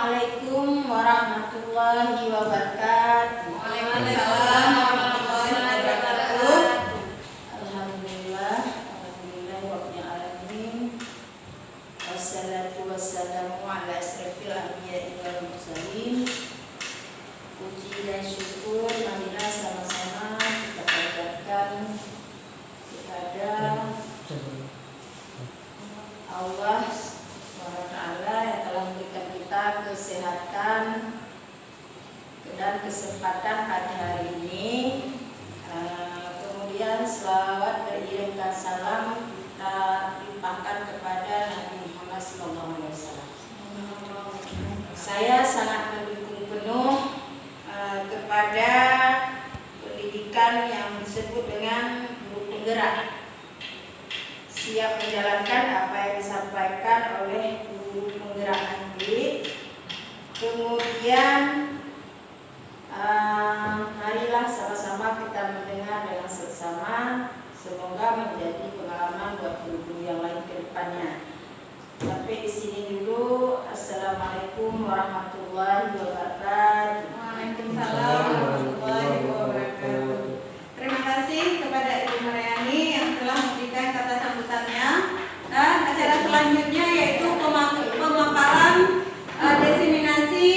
Assalamualaikum warahmatullahi wabarakatuh. Waalaikumsalam warahmatullahi wabarakatuh. Alhamdulillah rabbil alamin. Wassalatu wassalamu ala asrofil anbiya'i wal mursalin. Puji dan syukur marilah sama-sama kita panjatkan kepada Allah SWT yang telah memberikan kita kesehatan dan kesempatan pada hari ini. Kemudian selawat beriringkan salam kita limpahkan kepada Nabi Muhammad SAW. Saya sangat mendukung penuh kepada pendidikan yang disebut dengan guru penggerak. Siap menjalankan apa yang disampaikan oleh guru penggerak nanti. Kemudian marilah sama-sama kita mendengar dengan seksama. Semoga menjadi pengalaman buat guru-guru yang lain ke depannya. Sampai di sini dulu. Assalamualaikum warahmatullahi wabarakatuh. Waalaikumsalam warahmatullahi wabarakatuh. Terima kasih kepada Ibu Mariani yang telah memberikan kata sambutannya. Dan acara selanjutnya yaitu pemaparan diseminasi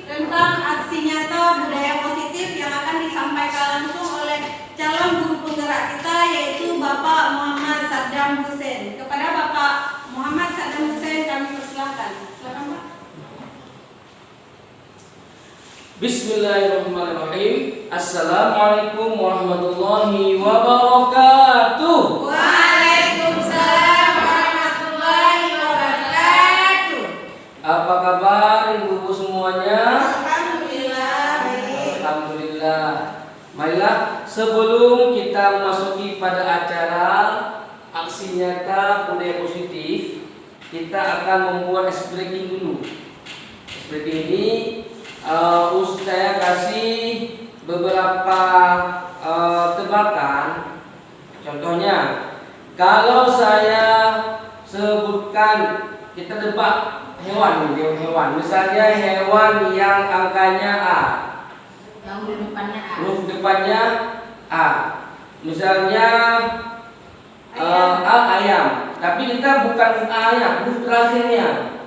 tentang aksi nyata budaya positif yang akan disampaikan langsung oleh calon guru penggerak kita, yaitu Bapak Muhammad Saddam Hussein. Kepada Bapak Muhammad Saddam Hussein kami persilahkan. Silakan Pak. Bismillahirrahmanirrahim. Assalamualaikum warahmatullahi wabarakatuh. Waalaikumsalam warahmatullahi wabarakatuh. Apa kabar ibu-ibu semuanya? Alhamdulillah baik. Alhamdulillah. Marilah sebelum kita memasuki pada acara aksi nyata budaya positif, kita akan membuat ice breaking dulu. Ice breaking ini saya kasih beberapa tebakan. Contohnya, kalau saya sebutkan, kita tebak hewan. Misalnya hewan yang angkanya A, Yang di depannya A. huruf depannya A. Misalnya ayam. Tapi kita bukan ayam, huruf terakhirnya.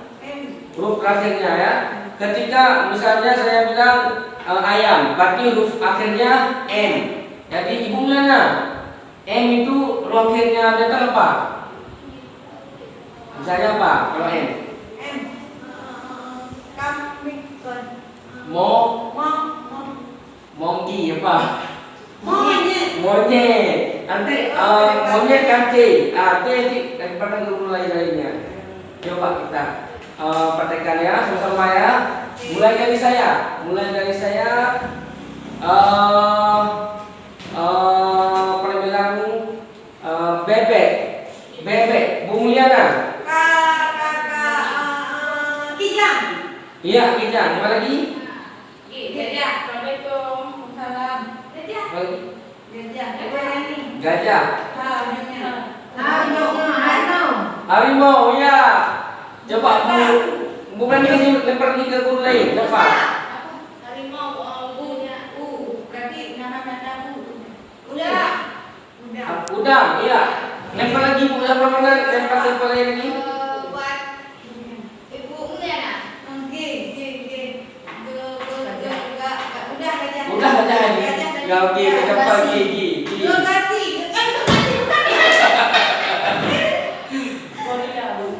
Huruf terakhirnya ya. Ketika misalnya saya bilang ayam, berarti huruf akhirnya M. Jadi ibu Melana, M itu huruf akhirnya letter apa? Misalnya apa kalau M? Monkey apa? Monyet. Nanti monyet kan T. T daripada guru lainnya. Coba kita praktekkan ya sama-sama ya. Mulai dari saya. Perbilang bebek. Bu Mulyana. Kijang. Iya, kijang. Apa lagi? Gajah. Assalamualaikum. Salam. Gajah. Harimau, ya. Coba Bu berani kasih lempar lagi ke guru lain. Coba. Udang, iya. Lempar lagi Bu, lempar lagi. Udah tadi. Ya oke, cepat gigi.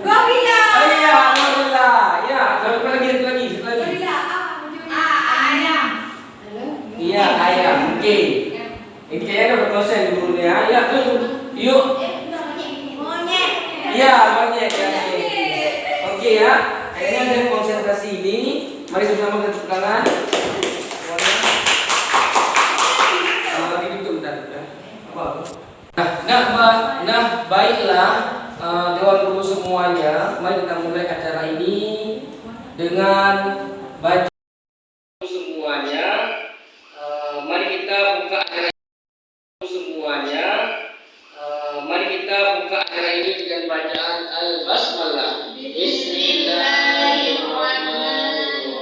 Gorila. Iya, alhamdulillah. Ya, satu lagi. Iya, ayam. Oke. Ini kayaknya udah konsen gurunya. Ya, tuh. Yuk. Iya, monyet. Oke ya. Kayaknya ada konsentrasi ini. Mari sama-sama kita tepuk tangan. Nah, baiklah Dewan Guru semuanya, mari kita mulai acara ini dengan baca semuanya. Mari kita buka acara semuanya. Mari kita buka acara ini dengan bacaan Al-Basmalah. Bismillahirrahmanirrahim.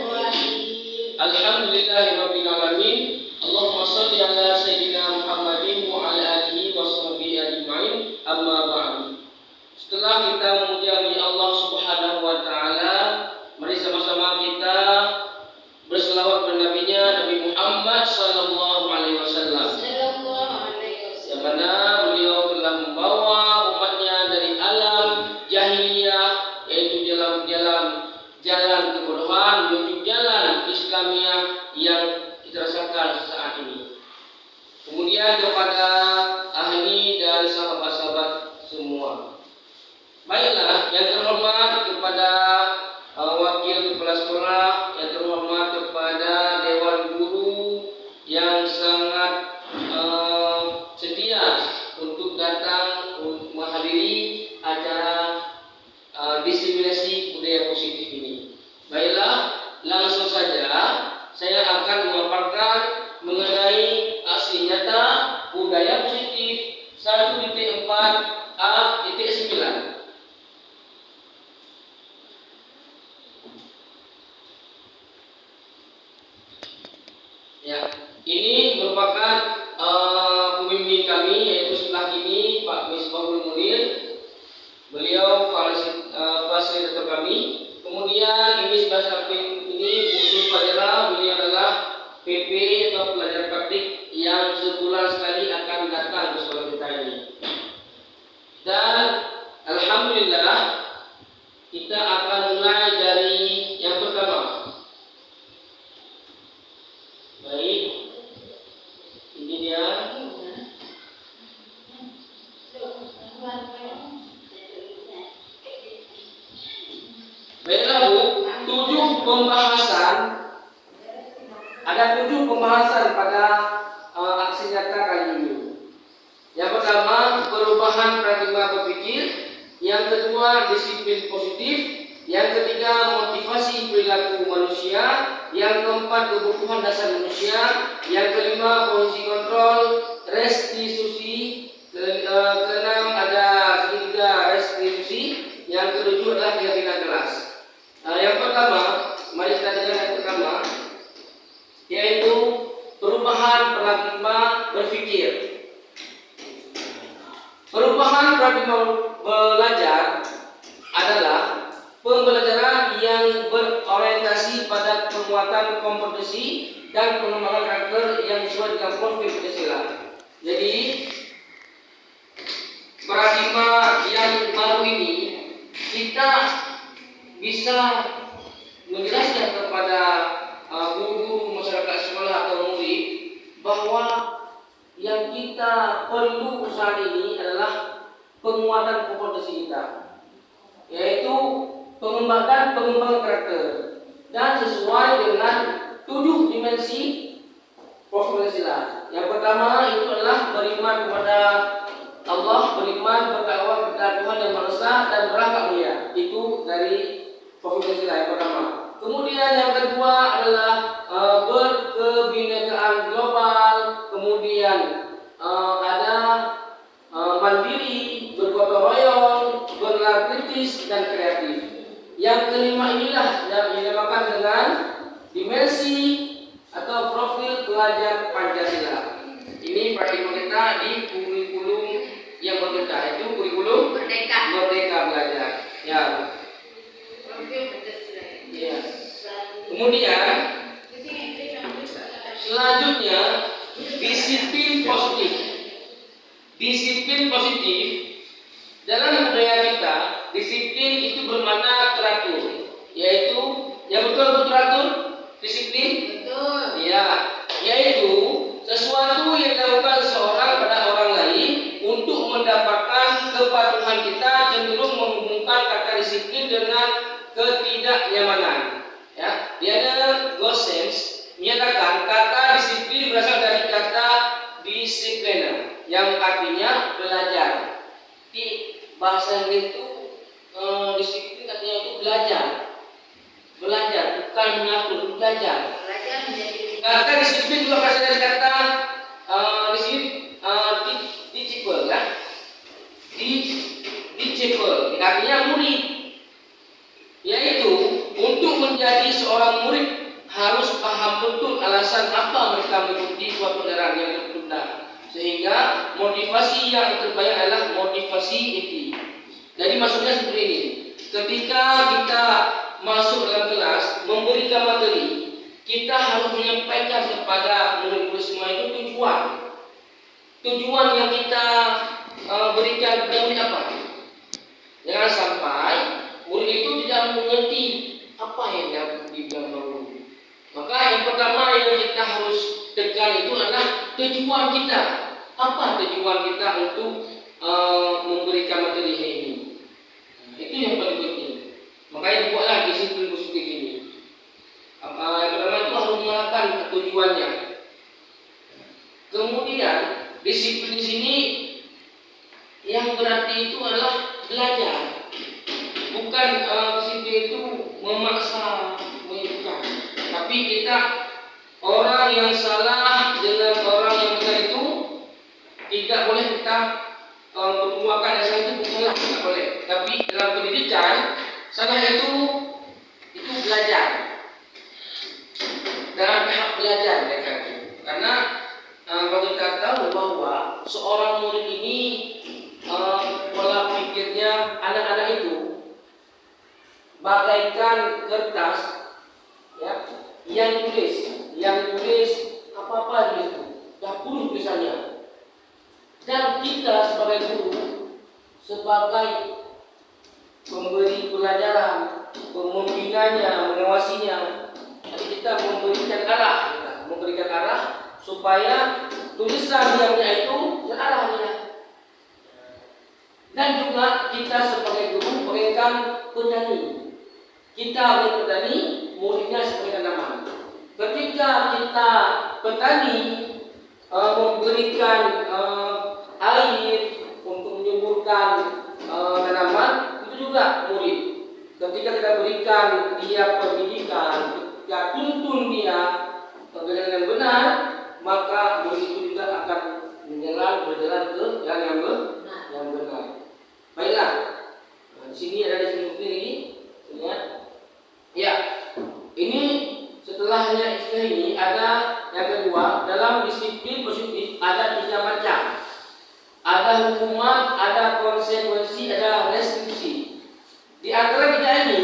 Sallallahu Alaihi Wasallam, yang mana beliau telah membawa umatnya dari alam jahiliyah, yaitu jalan kebodohan menuju jalan Islamiah yang kita rasakan saat ini. Kemudian kepada ahli dan sahabat-sahabat semua. Baiklah, yang terhormat kepada wakil kepala sekolah, yang terhormat kepada dewan guru yang sangat setia untuk datang untuk menghadiri acara diseminasi budaya positif ini. Baiklah, langsung saja saya akan memaparkan mengenai aksi nyata budaya positif 1.4a.9. Ya, ini merupakan pembimbing kami, yaitu sebelah kini Pak Misbahul Munir. Beliau fasilitator kami. Kemudian ini sebelah samping ini Bu Fajra, beliau adalah PP atau pelajar praktik yang sebulan sekali akan datang ke sekolah kita ini. Dan alhamdulillah kita akan mulai dari yang pertama. Baik, ini dia. Baiklah Bu, 7 pembahasan. Ada 7 pembahasan pada aksi nyata kali ini. Yang pertama, perubahan paradigma berpikir. Yang kedua, disiplin positif. Yang ketiga, motivasi perilaku manusia. Yang keempat, kebutuhan dasar manusia. Yang kelima, fungsi kontrol, restitusi. Keenam, ada ketiga, restitusi. Yang ketujuh adalah keyakinan kelas. Yang pertama, mari kita dengar yang pertama, yaitu perubahan paradigma berpikir. Perubahan paradigma belajar adalah pembelajaran yang berorientasi pada penguatan kompetensi dan pengembangan karakter yang sesuai dengan profil Pancasila. Jadi paradigma yang baru ini kita bisa menjelaskan kepada guru-guru masyarakat sekolah atau murid bahwa yang kita perlu saat ini adalah penguatan kompetensi kita, yaitu pengembangan karakter dan sesuai dengan 7 dimensi profil Pancasila. Yang pertama itu adalah beriman kepada Allah, beriman berdakwah kepada Tuhan yang Maha Esa dan berakhlak mulia. Itu dari profil Pancasila yang pertama. Kemudian yang kedua adalah berkebinekaan global. Kemudian ada mandiri, bergotong royong, bernalar kritis dan kreatif. Yang kelima inilah yang dinamakan dengan dimensi atau profil pelajar Pancasila. Ini paradigma kita di kurikulum yang berbeda, itu kurikulum Merdeka Belajar. Ya. Ya. Kemudian selanjutnya disiplin positif. Disiplin positif dalam budaya kita, disiplin itu bermakna teratur, yaitu yang betul teratur, disiplin. Betul. Ya, yaitu sesuatu yang dilakukan seorang pada orang lain untuk mendapatkan kepatuhan kita cenderung menghubungkan kata disiplin dengan ketidaknyamanan. Ya, Diana Gossens menyatakan kata disiplin berasal dari kata disiplina yang artinya belajar. Di bahasa Inggris itu disiplin artinya itu belajar, bukan mengatur, belajar. Kata disiplin juga berasal dari kata disciple, ya, disciple artinya murid, yaitu untuk menjadi seorang murid harus paham betul alasan apa mereka mengikuti suatu ajaran yang tertunda, sehingga motivasi yang terbayang adalah motivasi inti. Jadi maksudnya seperti ini: ketika kita masuk dalam kelas memberikan materi, kita harus menyampaikan kepada murid-murid semua itu tujuan yang kita berikan kepada murid apa. Jangan sampai murid itu tidak mengerti apa yang dibilang guru. Maka yang pertama yang kita harus tekan itu adalah tujuan kita. Apa tujuan kita untuk memberikan materi ini? Itu yang paling penting. Makanya dibuatlah disiplin positif ini. Yang pertama itu harus mengenalkan tujuannya. Kemudian disiplin di sini yang berarti itu adalah belajar. Bukan disiplin itu memaksa, bukan. Tapi kita orang yang salah dengan orang yang benar itu tidak boleh kita bermuakan dasar itu bukanlah, tidak boleh. Tapi dalam pendidikan salah itu belajar. Dalam tahap belajar mereka itu. Karena kalau kita tahu bahwa seorang murid ini pola pikirnya anak-anak itu bagaikan kertas, ya, yang tulis apa-apa di situ, dahulu tulisannya. Dan kita sebagai guru, sebagai pemberi pelajaran, membinanya, mengawasinya, jadi kita memberikan arah supaya tulisan diamnya itu terarahnya. Dan juga kita sebagai guru bagaikan petani. Kita sebagai petani, muridnya sebagai tanaman. Ketika kita petani memberikan air untuk menyuburkan tanaman, itu juga murid. Ketika kita berikan dia pendidikan, kita tuntun dia dengan benar, maka murid itu juga akan berjalan ke jalan yang benar. Baiklah, di sini ada disiplin ini, lihat. Ya, ini setelahnya istilah ini ada yang kedua. Dalam disiplin positif ada 3 macam. Ada hukuman, ada konsekuensi, ada restitusi. Di antara 3 ini,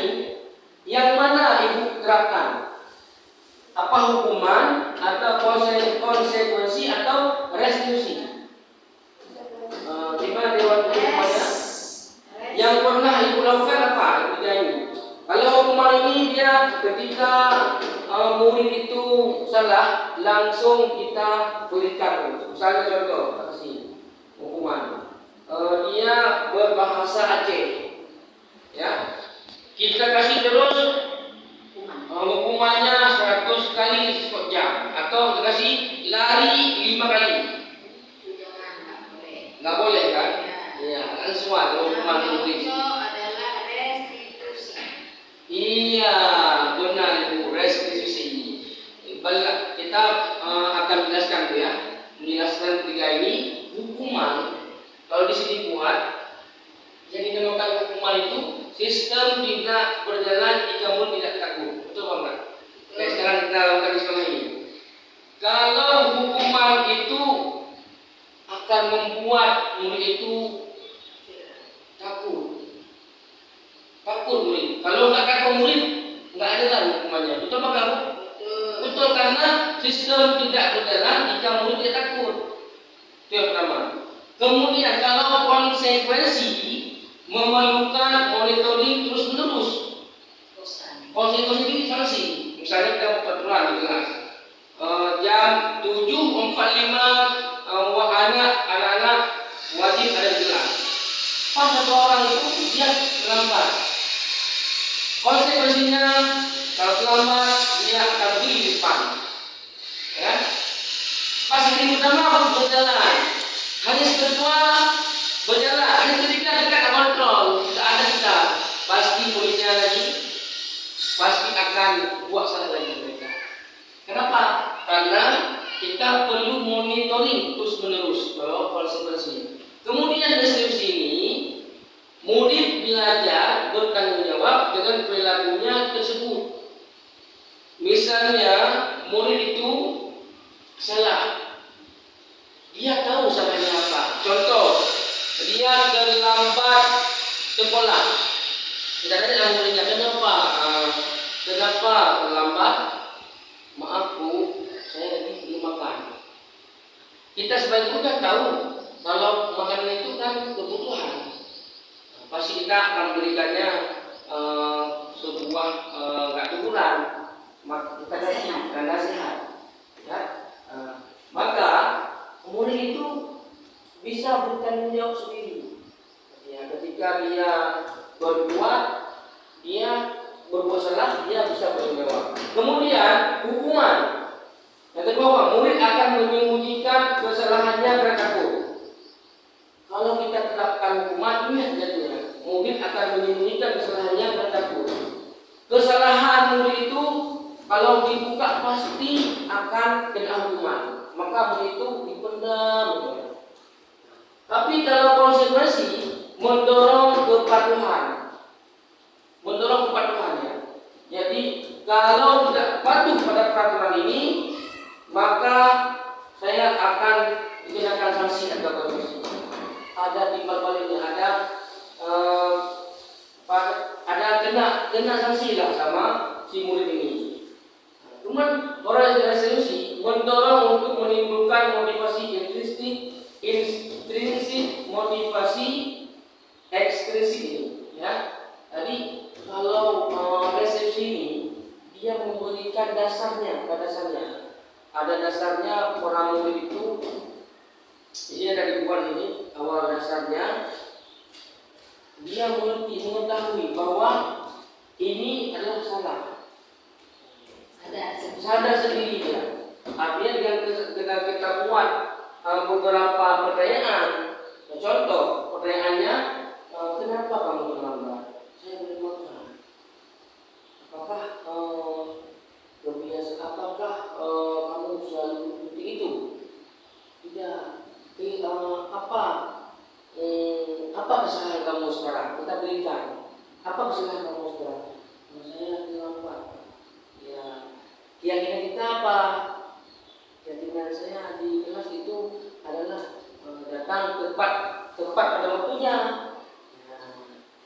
yang mana ibu terapkan? Apa hukuman, atau konsekuensi, atau restitusi? Gimana dewan hukumannya? Yang pernah ibu lakukan apa? 3 ini. Kalau hukuman ini dia ketika murid itu salah, langsung kita berikan. Misalnya contoh, kasih hukuman. Dia berbahasa Aceh, ya. Kita kasih terus hukumannya 100 kali jam, atau kita kasih lari 5 kali. Nggak boleh kan? Ya, kan semua hukuman murid. Iya, benar Ibu, restitusi. Baiklah, kita akan menjelaskan ya. Menjelaskan 3 ini hukuman. Kalau di sini buat yang dinamakan hukuman itu sistem tidak berjalan jika murid tidak takut. Betul Pak Mbak? Oke, sekarang kita lakukan di sekolah ini. Kalau hukuman itu akan membuat murid itu takut murid. Kalau nggak takut murid, nggak ada lah hukumannya. Betul Pak kamu? Betul, karena sistem tidak berjalan jika murid tidak takut. Itu yang pertama. Kemudian kalau konsekuensi memerlukan monitoring terus menerus. Konsekuensi ini sanksi. Misalnya kita peraturan di kelas. Jam 7.45 anak-anak wajib ada di kelas. Pas satu orang itu dia terlambat. Konsekuensinya kalau terlambat dia akan berdiri di depan. Ya. Pas hari pertama harus berjalan. Hari kedua berjalan. Hari ketiga kita akan kontrol. Tidak ada kita. Pasti muridnya lagi. Pasti akan buat salah lagi mereka. Kenapa? Karena kita perlu monitoring terus menerus bahwa konsekuensinya. Kemudian restitusi ini, murid belajar bertanggung jawab dengan perilakunya tersebut. Misalnya murid itu salah, dia tahu salahnya apa. Contoh, dia terlambat sekolah. Kita tanya muridnya, kenapa terlambat? kita sebagai guru kan tahu kalau makanan itu kan kebutuhan. Pasti kita akan berikannya sebuah nggak kurang, kita kasih dan nasihat. Ya. Maka murid itu bisa bertanggung jawab sendiri. Ya, ketika dia berbuat, dia berbuat salah, dia bisa bertanggung jawab. Kemudian hukuman. Yang kedua, murid akan menyembunyikan kesalahannya karena takut. Kalau kita terapkan hukuman, ini jadinya murid akan menyembunyikan kesalahannya karena takut. Kesalahan murid itu kalau dibuka pasti akan kena hukuman. Maka murid itu dipendam. Tapi kalau konsentrasi mendorong kepatuhan, kepatuhannya. Jadi kalau tidak patuh pada peraturan ini, maka saya akan dikenakan sanksi atau kondisi. Ada di baliknya ada kena sanksi lah sama si murid ini. Cuman orang yang resolusi mendorong untuk menimbulkan motivasi intrinsik, motivasi ekstrinsik ini. Ya, jadi kalau resolusi ini dia memberikan dasarnya, ada dasarnya orang murid itu. Di sini ada dibuat ini awal dasarnya. Dia mengetahui bahwa ini adalah salah. Sadar sendiri dia. Artinya dengan kita buat beberapa pertanyaan. Contoh pertanyaannya, kenapa kamu terlambat? Saya belum makan. Apakah kebiasaan? Apakah kamu selalu seperti itu? Tidak. Apa kesalahan kamu sekarang? Kita berikan. Apa kesalahan kamu sekarang? Saya terlambat. Ya, keyakinan kita apa? Keyakinan saya di kelas itu adalah datang tepat pada waktunya. Ya,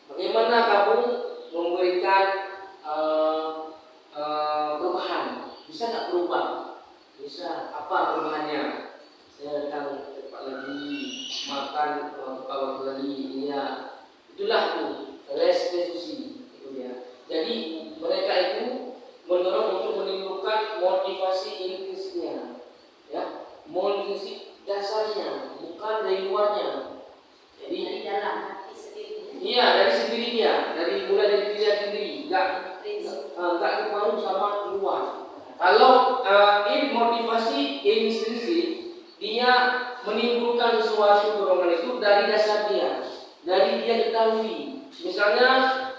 bagaimana kamu memberikan perubahan? Bisa nggak berubah? Bisa. Apa perubahannya? Saya datang tepat lagi, makan waktu lagi, ya itulah tuh restitusi itu ya. Jadi mereka itu mendorong untuk menimbulkan motivasi intrinsiknya, ya, motivasi dasarnya, bukan dari luarnya. Jadi dari dalam hati sendiri. Iya, dari sendiri dia, mulai dari diri sendiri, nggak kepengaruh sama luar. Kalau ini motivasi intrinsik, dia menimbulkan suatu dorongan itu dari dasar dia, dari dia ketahui. Misalnya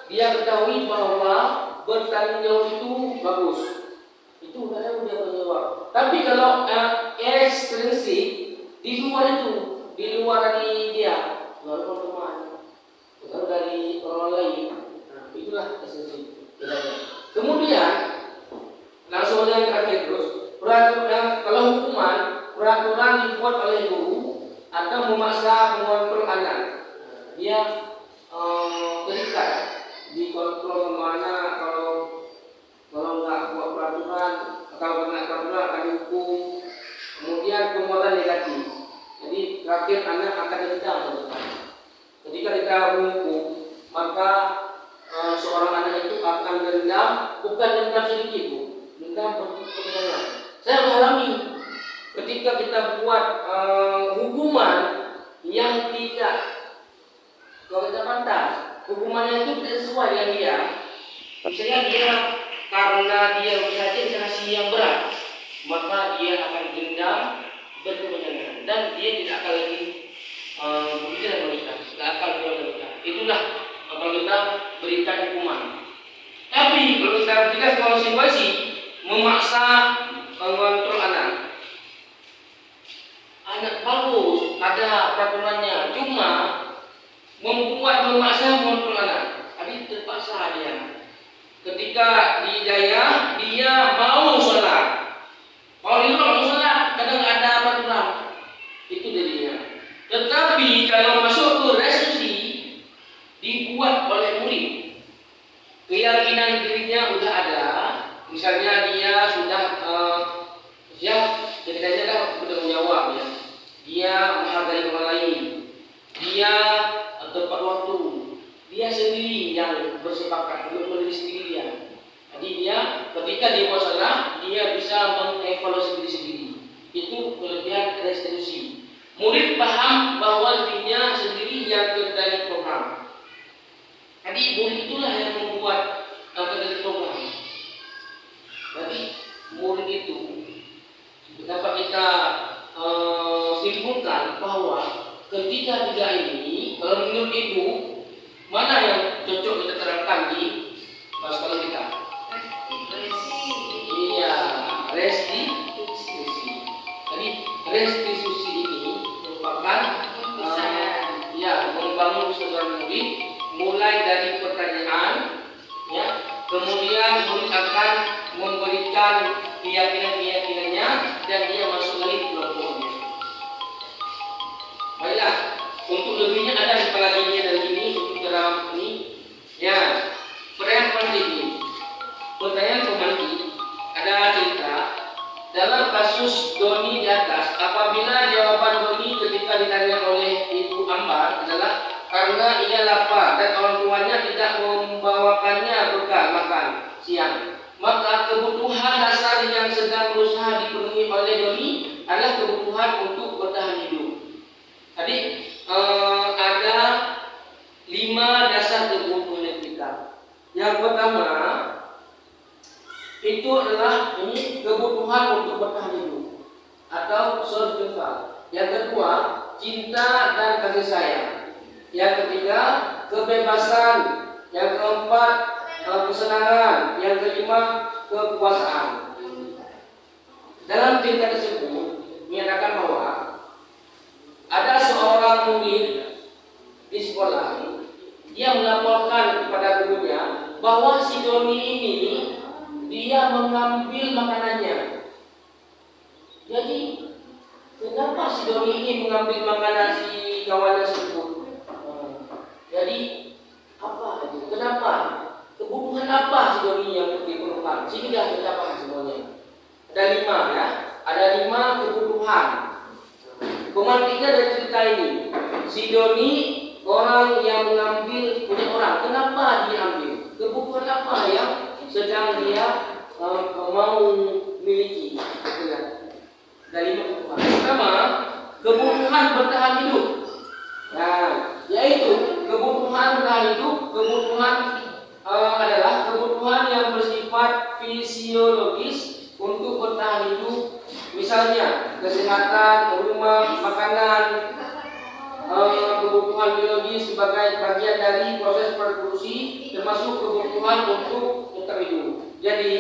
dia ketahui bahwa bertanggung jawab itu bagus, itu udah dia berjawab. Tapi kalau ekstrinsik di luar itu, di luar dari dia, luar teman, kalau dari orang lain, itulah ekstrinsik. Kemudian langsung yang terakhir terus peraturan. Kalau hukuman, peraturan dibuat oleh guru atau memaksa mengontrol anak. Dia terikat dikontrol kemana. Kalau nggak buat peraturan atau kena peraturan akan dihukum. Kemudian penguatan negatif. Jadi terakhir anak akan dendam. Ketika kita menghukum, maka seorang anak itu akan dendam, bukan dendam sedikit, Bu. Dendam berkepentingan. Saya mengalami ketika kita buat hukuman yang tidak pantas, hukumannya itu tidak sesuai dengan dia. Misalnya dia karena dia saja kasih yang berat, maka dia akan dendam berkepentingan dan dia tidak akan lagi berbicara dengan kita, tidak akan berbicara. Itulah kalau kita berikan hukuman. Tapi kalau kita kalau situasi memaksa mengontrol anak bagus, ada peraturannya, cuma memaksa mengontrol anak. Tapi terpaksa dia. Ketika didaya, dia mau sholat. Kalau dia mau sholat, kadang ada peraturan. Itu jadinya. Tetapi kalau masuk ke restitusi, dibuat oleh murid. Keyakinan dirinya sudah ada. Misalnya dia sudah siap, ceritanya kan bertanggung jawab ya. bersepakat untuk menulis diri dia. Jadi dia ketika dia buat salah, dia bisa mengevaluasi diri sendiri. Itu kelebihan restitusi. Murid paham bahwa dirinya sendiri yang kendali program. Jadi murid itulah yang membuat kendali program. Jadi murid itu dapat kita simpulkan bahwa ketika tiga ini, kalau menurut itu mana yang cocok kita terapkan di sekolah kita? Iya, restitusi. Jadi restitusi ini merupakan membangun kesadaran murid mulai dari pertanyaan, ya, kemudian murid akan memberikan keyakinan-keyakinannya dan dia masuk lagi ke kelompoknya. Baiklah, untuk lebihnya ada di kepala ini dan ini untuk dalam ini, ya, pertanyaan penting. Pertanyaan pemantik ada cerita dalam kasus Doni di atas, apabila jawaban Doni ketika ditanya oleh Ibu Ambar adalah karena ia lapar dan orang tuanya tidak membawakannya bekal makan siang, maka kebutuhan dasar yang sedang berusaha dipenuhi oleh Doni adalah kebutuhan untuk bertahan hidup. Jadi ada 5 dasar kebutuhan kita. Yang pertama itu adalah ini kebutuhan untuk bertahan hidup atau survival. Yang kedua, cinta dan kasih sayang. Yang ketiga, kebebasan. Yang keempat, kesenangan. Yang kelima, kekuasaan. Dalam cerita tersebut menyatakan bahwa ada seorang murid di sekolah, dia melaporkan kepada gurunya bahwa si Doni ini dia mengambil makanannya. Jadi kenapa si Doni ini mengambil makanan si kawannya tersebut? Jadi apa itu? Kenapa? Kebutuhan apa si Doni yang diperlukan? Sini dah kita bahas semuanya. Ada 5 ya. Ada 5 kebutuhan. Pemantiknya dari cerita ini, si Doni orang yang mengambil punya orang. Kenapa dia ambil? Kebutuhan apa yang sedang dia mau miliki? Dari 5 kebutuhan. Pertama, kebutuhan bertahan hidup. Nah, yaitu kebutuhan bertahan hidup, kebutuhan adalah kebutuhan yang bersifat fisiologis untuk bertahan hidup. Misalnya kesehatan, rumah, makanan, kebutuhan biologis sebagai bagian dari proses reproduksi, termasuk kebutuhan untuk tetap hidup. Jadi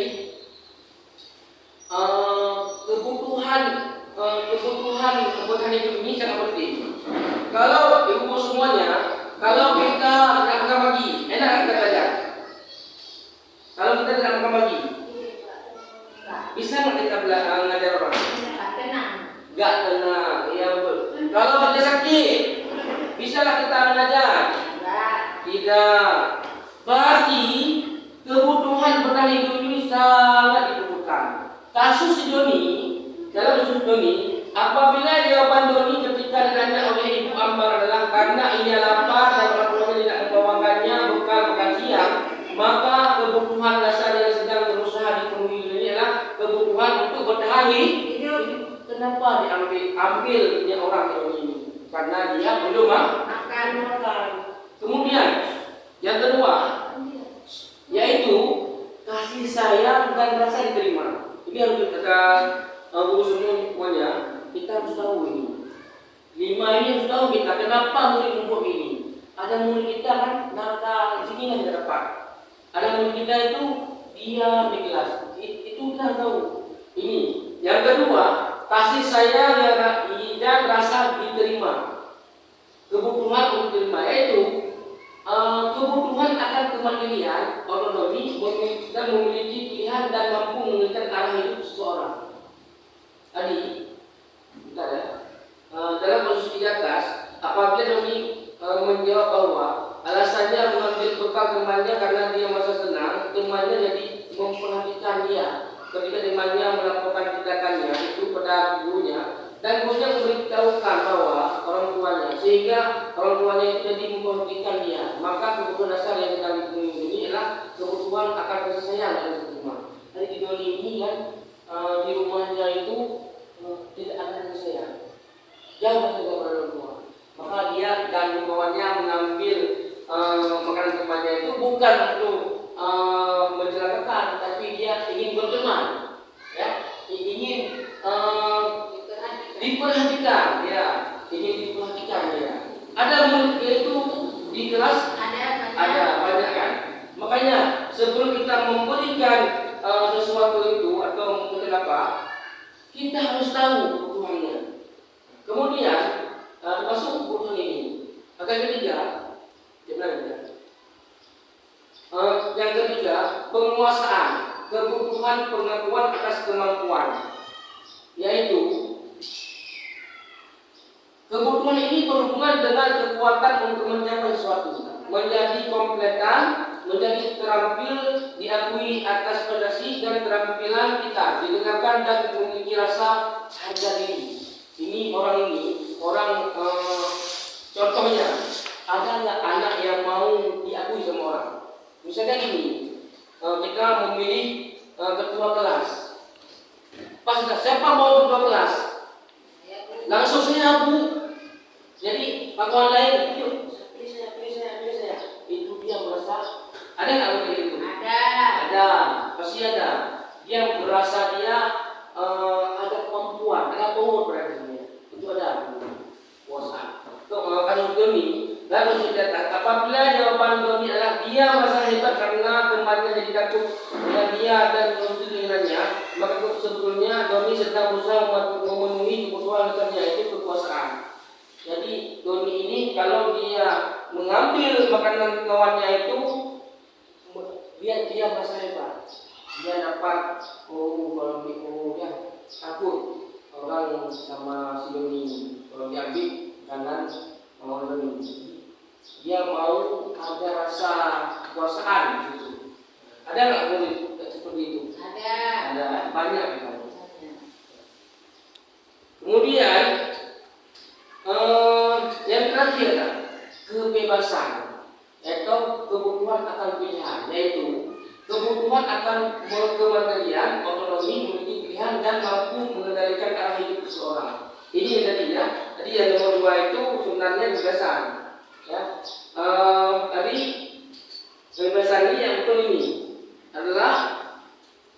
kebutuhan hidup ini sangat penting. Kalau ibu semuanya, kalau kita tidak makan pagi, enak kita belajar. Kalau kita tidak makan pagi, bisa nggak kita belajar orang? Gak tenang, iya betul. Kalau kita sakit, bisalah kita mengajar? Tidak. Berarti kebutuhan bertahan hidup ini sangat dibutuhkan. Kasus Doni, dalam kasus Doni, apabila jawaban Doni ketika ditanya oleh Ibu Ambar adalah karena ia lapar dan orang tuanya tidak membawakannya bekal makan siang, maka kebutuhan dasar yang sedang berusaha dipenuhi ini adalah kebutuhan untuk bertahan hidup. Kenapa diambil punya orang ini? Karena dia belum makan. Kemudian yang kedua, yaitu kasih sayang dan rasa diterima. Ini harus kita guru semuanya, kita harus tahu ini. 5 ini harus tahu kita kenapa murid membuat ini. Ada murid kita kan nakal, sini nggak dapat. Ada murid kita itu diam di kelas. Itu kita tahu. Ini. Yang kedua, kasih sayang dan rasa diterima. Kebutuhan untuk diterima, yaitu kebutuhan akan kemandirian, otonomi, dan memiliki pilihan dan mampu menentukan arah hidup seseorang. Tadi, dalam kasus di atas, apabila Doni menjawab bahwa alasannya mengambil bekal temannya karena dia merasa senang, temannya jadi memperhatikan dia. Ketika temannya melaporkan tindakannya itu pada gurunya, dan gurunya memberitahukan bahwa orang tuanya, sehingga orang tuanya itu jadi memperhatikan dia, maka kebutuhan dasar yang kita dipenuhi ini ini adalah kebutuhan akan kasih sayang dari rumah. Jadi di Doni ini kan di rumahnya itu tidak ada kasih sayang, jauh dari orang tua. Maka dia dan kawannya mengambil makanan temannya itu bukan untuk mencelakakan, tapi dia ingin berteman, ya, ingin diperhatikan, ya, ingin diperhatikan ya. Ada murid itu di kelas ada banyak kan. Makanya sebelum kita memberikan sesuatu itu atau mungkin apa, kita harus tahu kebutuhannya. Kemudian termasuk kebutuhan ini. Yang ketiga, yang ketiga, penguasaan, kebutuhan pengakuan atas kemampuan, yaitu kebutuhan ini berhubungan dengan kekuatan untuk mencapai sesuatu, menjadi kompletan, menjadi terampil, diakui atas prestasi dan keterampilan kita, didengarkan dan memiliki rasa harga diri. Ini orang contohnya ada nggak anak yang mau diakui sama orang? Misalnya gini, kita memilih ketua kelas, pas siapa mau ketua kelas, langsung saya Bu. Jadi kawan lain, yuk, pilih saya. Itu dia merasa ada nggak seperti itu? Ada, pasti ada. Dia merasa dia ada kemampuan, ada power pada dirinya. Itu ada kuasa. Kalau Doni, lalu sudah apabila jawaban Doni adalah dia merasa hebat karena temannya jadi takut dan dia dan keinginannya, maka sebetulnya Doni sedang berusaha memenuhi kebutuhan rekannya, itu kekuasaan. Jadi Doni ini kalau dia mengambil makanan kawannya itu, dia merasa hebat. Dia dapat dia takut orang sama si Doni kalau diambil kanan mau Doni. Dia mau ada rasa kekuasaan gitu. Ada nggak murid seperti itu? Ada banyak kan. Kemudian yang terakhir kan, kebebasan atau kebutuhan akan pilihan, yaitu kebutuhan akan kemandirian, otonomi, memiliki pilihan dan mampu mengendalikan arah hidup seseorang. Ini yang tadinya. Tadi yang nomor 2 itu sebenarnya kebebasan. Ya, tadi kebebasan ini yang betul ini adalah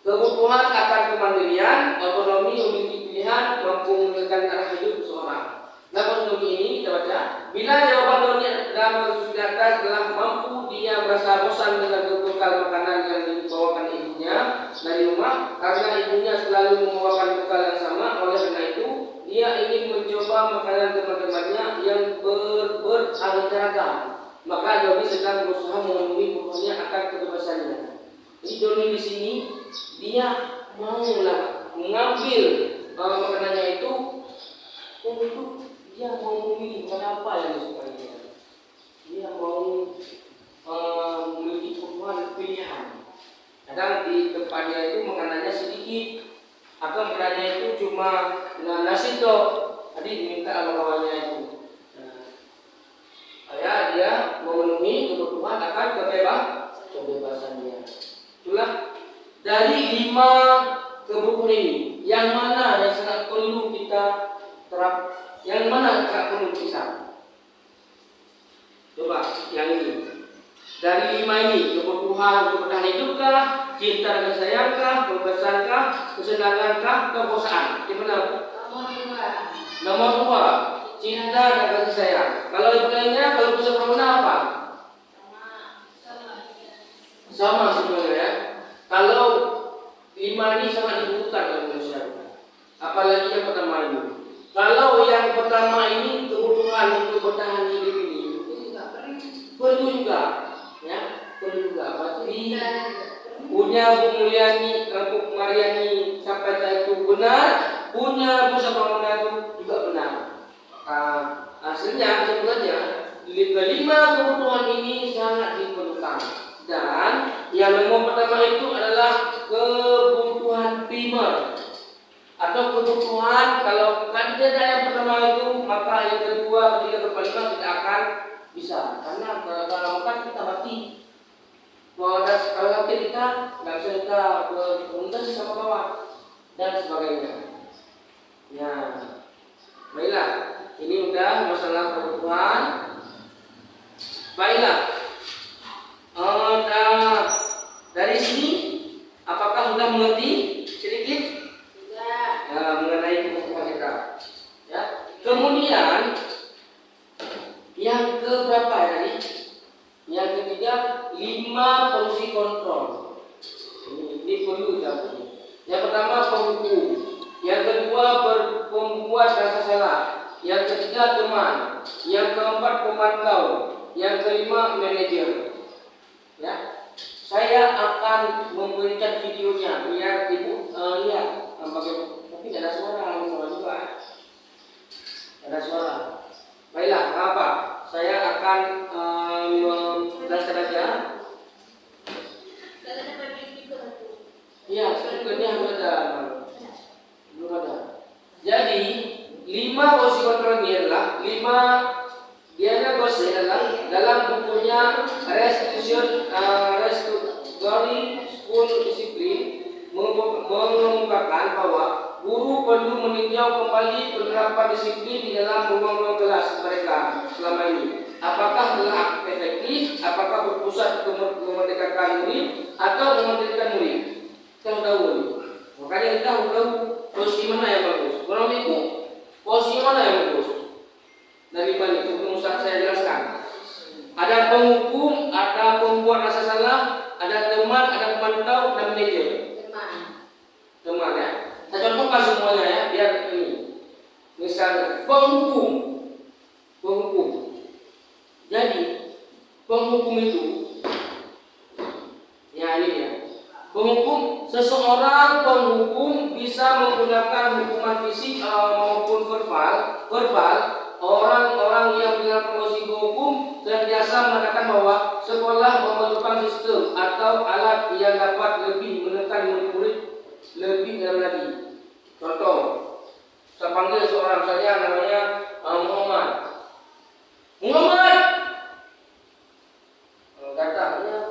kebutuhan akan kemandirian, otonomi, memiliki pilihan, mampu mengendalikan arah hidup seseorang. Nah, otonomi ini kita baca, bila jawaban Doni dalam kasus di atas adalah mampu dia merasa bosan dengan bekal makanan yang dibawakan ibunya dari rumah karena ibunya selalu membawakan bekal yang sama. Oleh karena itu dia ingin mencoba makanan teman-temannya yang beraneka ragam. Maka Doni sedang berusaha memenuhi kebutuhannya akan kebebasannya. Jadi Doni di sini dia mau mengambil makanannya itu untuk dia mau memilih apa yang disukainya. Dia mau memiliki kebutuhan pilihan. Kadang di tempatnya itu makanannya sedikit, atau makanannya itu cuma nasi tok. Tadi diminta sama kawannya itu. Dia memenuhi kebutuhan akan kebebasannya. Itulah dari 5 kebutuhan ini, yang mana yang sangat perlu kita terap, yang mana sangat perlu kita. Coba yang ini. Dari 5 ini, kebutuhan untuk bertahan hidupkah, cinta dan sayangkah, kebebasankah, kesenangankah, kekuasaan. Yang mana? Nomor 2, cinta dan kasih sayang. Kalau ibu lainnya, kalau bisa berguna apa? Sama sebenarnya ya. Kalau 5 ini sangat dibutuhkan oleh manusia. Apalagi yang pertama ini. Kalau yang pertama ini kebutuhan untuk bertahan hidup ini perlu juga, ya, perlu juga. Pasti punya Bu Mulyani, Bu Mariani sampai itu benar, punya Bu Sapramana itu juga benar. Hasilnya sebenarnya kelima kebutuhan ini sangat diperlukan. Dan yang nomor pertama itu adalah kebutuhan primer atau kebutuhan. Kalau kan tidak ada yang pertama itu, maka yang kedua, ketiga, keempat, lima tidak akan bisa. Karena kalau kan kita mati Kalau nanti kita nggak bisa kita berkomunikasi sama kawan dan sebagainya. Ya, baiklah. Ini udah masalah kebutuhan. Baiklah. Dari sini, apakah sudah mengerti sedikit? Sudah. Ya, mengenai kebutuhan kita. Ya. Kemudian yang keberapa tadi? Yang ketiga, 5 fungsi kontrol. Ini perlu kita punya. Yang pertama penghukum, yang kedua pembuat rasa salah, yang ketiga teman, yang keempat pemantau, yang kelima manajer. Ya, saya akan memberikan videonya biar ibu lihat bagaimana. Tapi tidak ada suara, juga. Ada suara. Baiklah, apa? Saya akan menjelaskan aja. Iya, speakernya harus ada. Belum ada. Jadi 5 fungsi kontrol ini adalah 5 Diana Gosling adalah dalam bukunya Restoring School Discipline mengemukakan bahwa guru perlu meninjau kembali penerapan disiplin di dalam ruang-ruang kelas mereka selama ini. Apakah telah efektif, apakah berpusat memerdekakan murid atau memerdekakan murid. Kita tahu ini. Makanya kita tahu posisi mana yang bagus. Orang itu posisi mana yang bagus. Dari mana sebelum saya jelaskan. Ada penghukum, ada pembuat rasa salah, ada teman, ada pemantau, dan manajer. Teman ya. Saya contohkan semuanya ya, biar ini. Misalnya penghukum. Jadi penghukum itu, ya ini dia. Penghukum, seseorang penghukum bisa menggunakan hukuman fisik maupun verbal. Orang-orang yang dengan posisi hukum senantiasa mengatakan bahwa sekolah memerlukan sistem atau alat yang dapat lebih menekan murid-murid lebih dari lagi. Contoh, saya panggil seorang saya namanya Muhammad. Datang, ya,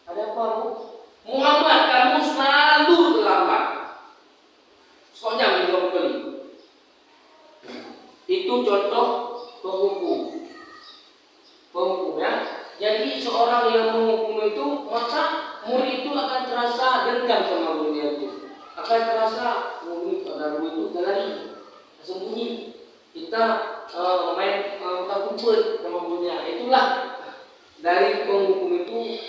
ada apa Bu? Muhammad, kamu selalu terlambat. Soalnya minum kali. Itu contoh penghukum ya. Jadi seorang yang menghukum itu, maka murid itu akan terasa dendam sama gurunya itu. Akan terasa murid pada guru itu lari, sembunyi. Kita main kumpul sama gurunya. Itulah dari penghukum itu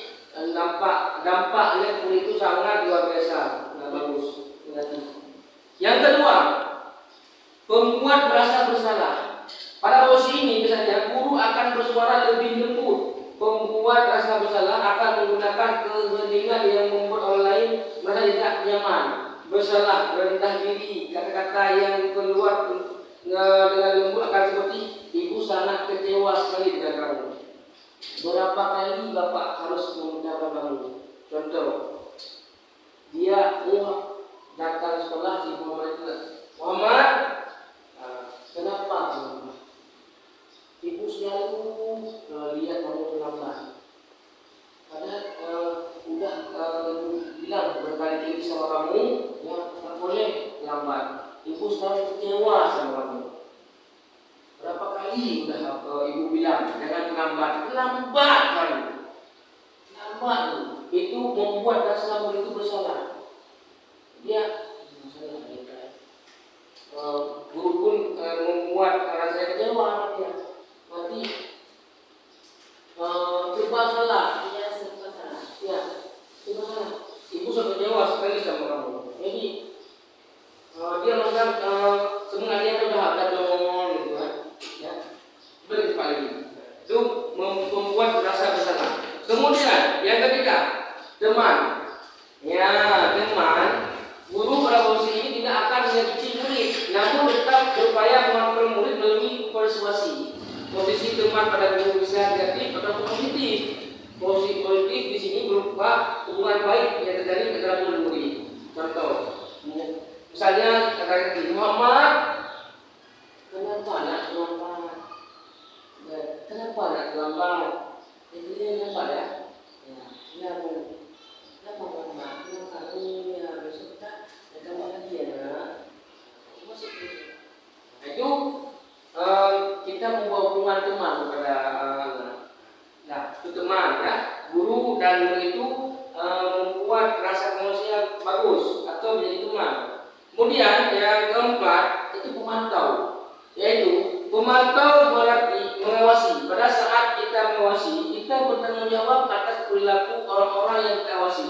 dampaknya murid itu sangat luar biasa, nggak bagus, negatif. Yang kedua, pembuat merasa bersalah. Pada posisi ini misalnya guru akan bersuara lebih lembut. Pembuat rasa bersalah akan menggunakan keheningan yang membuat orang lain merasa tidak nyaman. Bersalah, rendah diri, kata-kata yang keluar dengan lembut akan seperti ibu sangat kecewa sekali dengan kamu. Berapa kali bapak harus meminta kamu? Contoh, dia datang sekolah si Muhammad, kenapa? Ibu selalu lihat kamu terlambat. Padahal udah bilang berkali-kali sama kamu, ya nggak boleh lambat. Ibu selalu kecewa sama kamu. Berapa kali udah ibu bilang jangan lambat kamu. Lambat itu membuat rasa murid itu bersalah. Dia guru pun membuat rasa kecewa dia. Nanti serba salah. Ya, serba salah. Ibu sangat kecewa sekali sama kamu. Jadi dia macam sebenarnya udah ada dong gitu kan. Ya. Berapa lagi? Itu membuat rasa bersalah. Kemudian yang ketiga, teman. Ya, teman. Guru pada posisi ini tidak akan menyakiti murid, namun tetap berupaya mengontrol murid melalui persuasi. Posisi teman pada guru bisa negatif atau positif. Posisi positif di sini berupa hubungan baik yang terjadi antara guru dan murid. Contoh, misalnya kata Muhammad, kenapa nak terlambat? Kenapa nak terlambat? Itu dia nampak ya. Ya Bu, kenapa Mama? Kenapa? Iya, besok kita ketemu lagi ya nak. Masuk dulu. Nah itu kita membawa hubungan teman kepada anak. Nah, itu teman ya. Guru dan murid itu membuat rasa kemanusiaan bagus atau menjadi teman. Kemudian yang keempat itu pemantau, yaitu pemantau berarti mengawasi. Pada saat kita mengawasi, kita bertanggung jawab atas perilaku orang-orang yang kita awasi.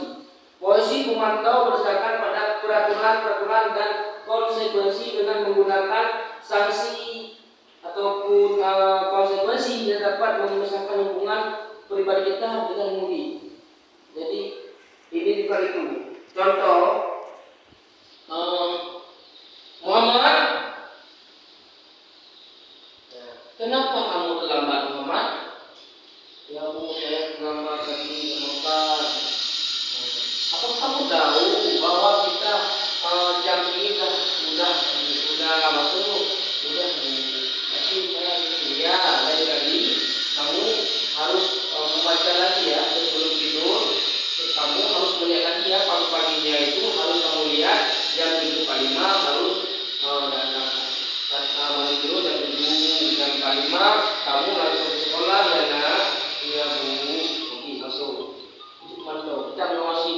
Posisi pemantau berdasarkan pada peraturan-peraturan dan konsekuensi dengan menggunakan sanksi ataupun konsekuensi yang dapat memisahkan hubungan pribadi kita dengan murid. Jadi ini juga itu. Contoh, Muhammad, kenapa kamu terlambat Muhammad? Ya Bu, saya terlambat tadi makan. Apa kamu tahu bahwa kita jam ini sudah masuk, sudah tapi saya ya dari tadi kamu harus membaca lagi ya sebelum tidur. Kamu harus melihat lagi ya pagi-paginya itu harus kamu lihat jam 7.45 harus dan mandi dulu jam 7 jam 5 kamu harus ke sekolah ya nak. Iya Bu, oke masuk. Itu pemantau, kita mengawasi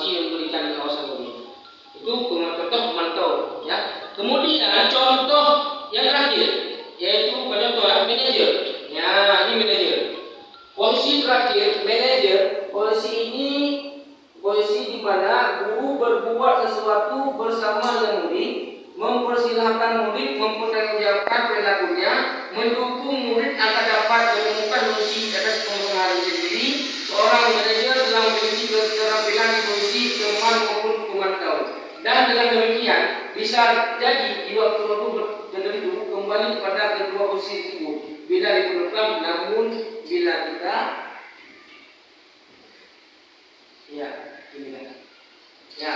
yang memberikan kawasan ini. Itu contoh pemantau ya. Kemudian contoh yang terakhir yaitu contoh manajer. Ya, ini manajer. Posisi terakhir manajer, posisi ini posisi di mana guru berbuat sesuatu bersama dengan murid, mempersilahkan murid mempertanggungjawabkan perilakunya, mendukung murid agar dapat menemukan solusi atas permasalahan sendiri. Seorang manajer telah memiliki keterampilan di posisi teman maupun pemantau. Dan dengan demikian bisa jadi di waktu tertentu kembali pada kedua posisi tersebut. Bila diperlukan, namun bila kita ya ini kan. Ya,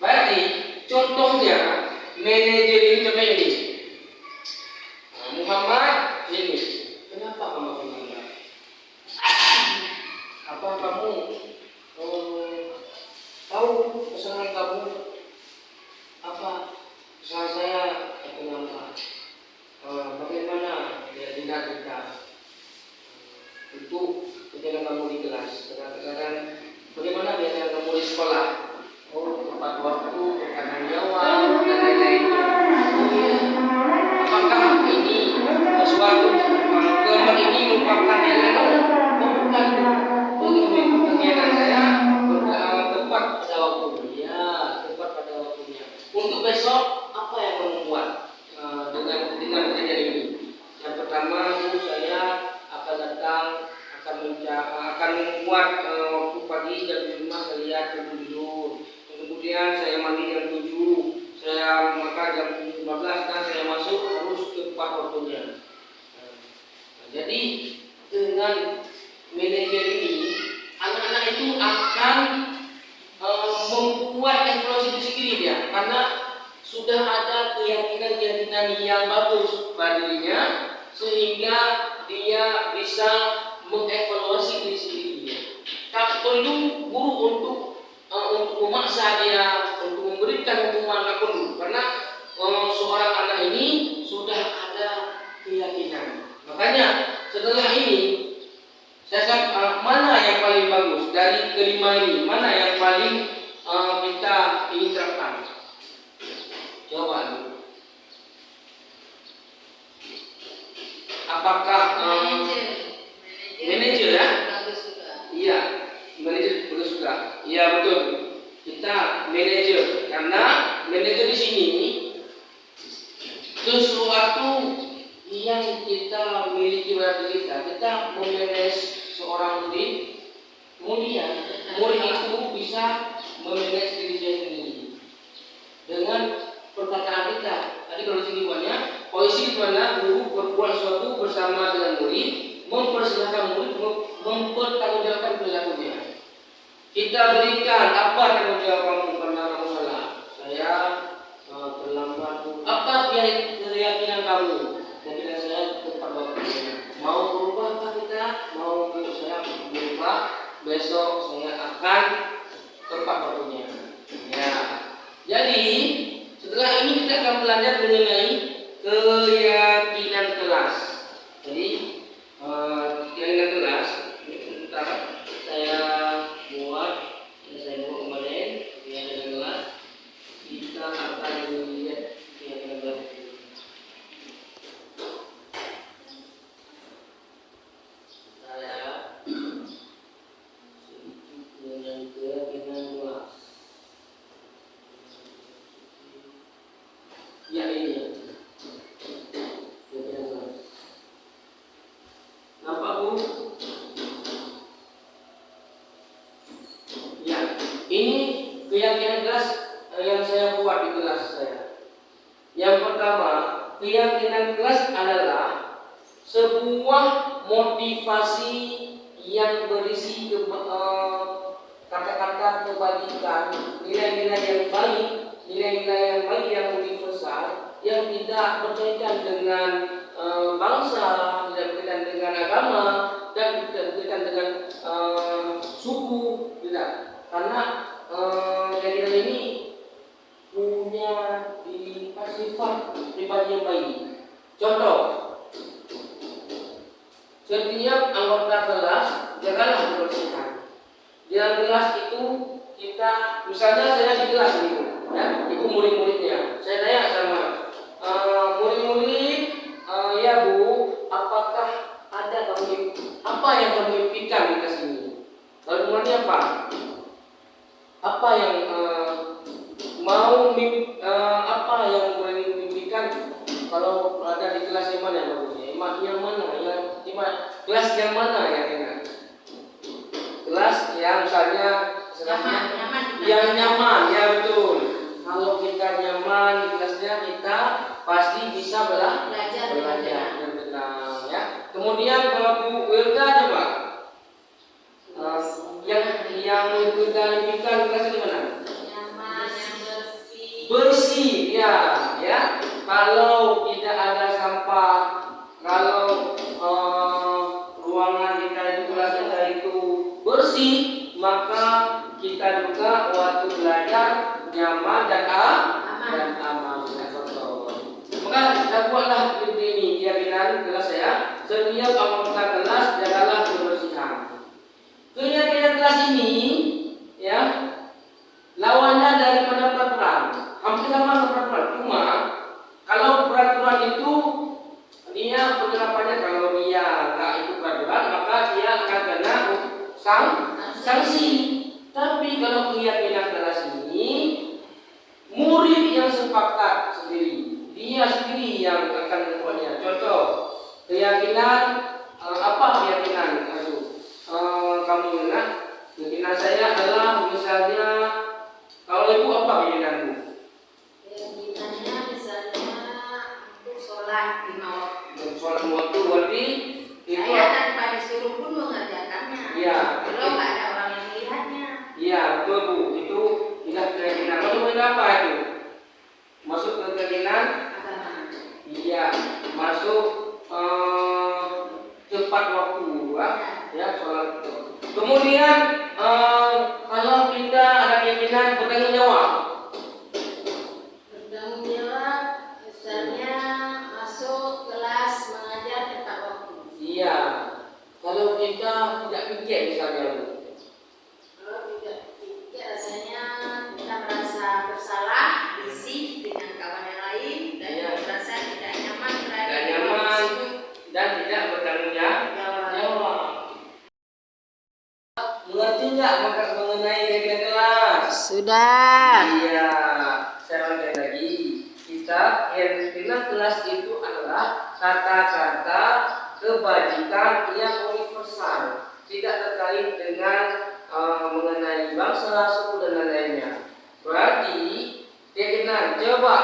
berarti contohnya manajer ini contohnya ini. Muhammad ini. Kenapa kamu Muhammad? Apa kamu tahu kesalahan kamu? Apa kesalahan saya? Kenapa? Bagaimana ya tidak kita untuk ketika kamu di kelas, kadang-kadang bagaimana biasanya kamu di sekolah? Oh, tepat waktu, bertanggung jawab dan lain-lainnya. Apakah ini sesuatu kelompok ini merupakan nilai? Oh bukan, kegiatan saya tepat pada waktunya. Ya, tepat pada waktunya. Untuk besok apa yang kamu buat dengan kejadian ini? Yang pertama, saya akan datang akan membuat waktu pagi jam 5 saya tidur. Kemudian saya mandi jam 7, saya makan jam 15 dan saya masuk harus tepat waktunya. Jadi dengan manajer ini anak-anak itu akan membuat evaluasi itu sendiri dia karena sudah ada keyakinan yang bagus pada dirinya sehingga dia bisa mengevaluasi diri sendiri dia. Tak perlu guru untuk memaksa dia untuk memberikan hukuman apapun karena seorang anak ini sudah ada keyakinan. Makanya setelah ini saya mana yang paling bagus dari kelima ini, mana yang paling kita ingin terapkan? Jawaban. Apakah manajer ya? Iya, manajer bagus juga. Iya betul. Kita manajer karena manajer di sini sesuatu yang kita miliki pada diri kita memanage seorang murid, kemudian murid itu bisa memanage diri sendiri dengan perkataan kita. Tadi kalau singgungannya posisi di mana guru berbuat sesuatu bersama dengan murid, mempersilahkan murid mempertanggungjawabkan perilakunya. Kita berikan apa tanggung jawab kamu karena kamu salah. Saya terlambat. Apa keyakinan kamu? Keyakinan saya tepat waktunya. Mau berubah kita? Mau saya berubah? besok saya akan tepat waktunya. Ya. Jadi setelah ini kita akan belajar mengenai keyakinan kelas. Jadi keyakinan kelas. Sebentar saya buat kemarin keyakinan kelas. Kita akan melihat keyakinan kelas. Keyakinan kelas yang saya buat di kelas saya. Yang pertama, keyakinan kelas adalah sebuah motivasi yang berisi kata-kata kebajikan, nilai-nilai yang baik, yang universal, yang tidak berkaitan dengan bangsa, tidak berkaitan dengan agama, dan tidak berkaitan dengan suku, tidak. Karena keyakinan ini punya sifat pribadi yang baik. Contoh, setiap anggota kelas jagalah kebersihan. Di dalam kelas itu kita, misalnya saya di kelas itu, ya, itu murid-muridnya. Saya tanya sama murid-murid, ya Bu, apakah ada apa yang kamu impikan di kelas ini? Lalu kemudian apa? Apa yang apa yang boleh mimpikan kalau ada di kelas yang mana yang bagusnya? Yang mana? Kelas yang mana yang enak? Kelas yang misalnya yang nyaman, ya betul. Kalau kita nyaman di kelasnya, kita pasti bisa belajar yang tenang, ya. Kemudian kalau Bu Wilda coba, yang kita impikan kelas di mana? Nyaman, yang bersih, ya. Kalau tidak ada sampah, kalau ruangan kita itu, kelas kita itu bersih, maka kita juga waktu belajar nyaman dan aman. Maka saya buatlah ini keyakinan kelas saya. Setiap anggota kelas jagalah kebersihan. Keyakinan kelas ini, ya, lawannya daripada peraturan. Hampir sama peraturan, cuma kalau peraturan itu dia penerapannya, kalau dia nggak ikut peraturan maka dia akan kena sanksi. Tapi kalau keyakinan kelas ini, murid yang sepakat sendiri, dia sendiri yang akan membuatnya. Contoh, keyakinan apa keyakinan kamu ingat? Keyakinan saya adalah misalnya, kalau ibu apa keyakinanmu? Keyakinannya misalnya untuk sholat 5 waktu. Sholat 5 waktu berarti itu saya tanpa disuruh pun mengerjakannya. Iya. Kalau nggak ada orang yang melihatnya. Iya, betul Bu. Itu keyakinan. Masuk ke apa itu? Masuk ke keyakinan Agama. Iya, masuk tepat waktu, ya, sholat. Kemudian kalau kita ada keyakinan bertanggung jawab. Bertanggung jawab, misalnya masuk kelas mengajar tepat waktu. Iya, kalau kita tidak pikir misalnya. Kalau tidak pikir, rasanya kita merasa bersalah, risih dengan kawan yang lain, dan merasa tidak nyaman berada di situ. Dan tidak bertanggung jawab. Mengerti nggak mengenai keyakinan kelas? Sudah. Iya, saya ulangi lagi. Keyakinan kelas itu adalah kata-kata kebajikan yang universal, tidak terkait dengan mengenai bangsa, suku dan lain-lainnya. Berarti keyakinan, coba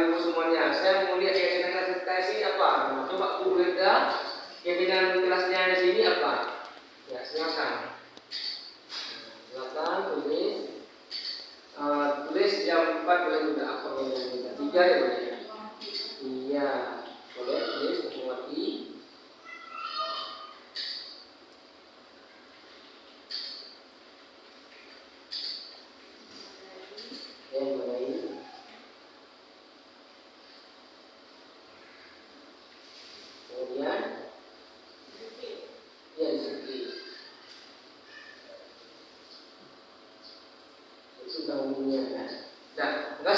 ibu semuanya, saya mau lihat keyakinan kelas ini apa? Coba Bu Reda, keyakinan kelasnya di sini apa? Ya, silakan. Silakan tulis. Tulis jam 4 boleh juga, apa boleh juga, 3 ya boleh ya. Iya, boleh tulis mengerti.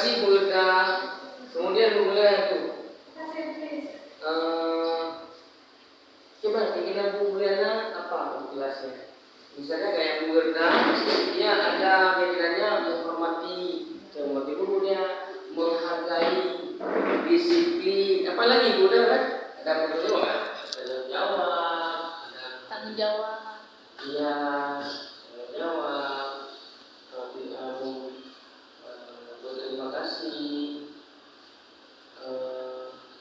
kasih Bu Irda. Kemudian Bu Irda itu. Coba kira-kira Bu Irda apa kelasnya? Misalnya kayak Bu Irda, dia ada pikirannya menghormati gurunya, menghargai, disiplin, apalagi Bu Irda kan? Ada berdoa, ada jawab, ada tanggung jawab. iya, jawab, berterima kasih,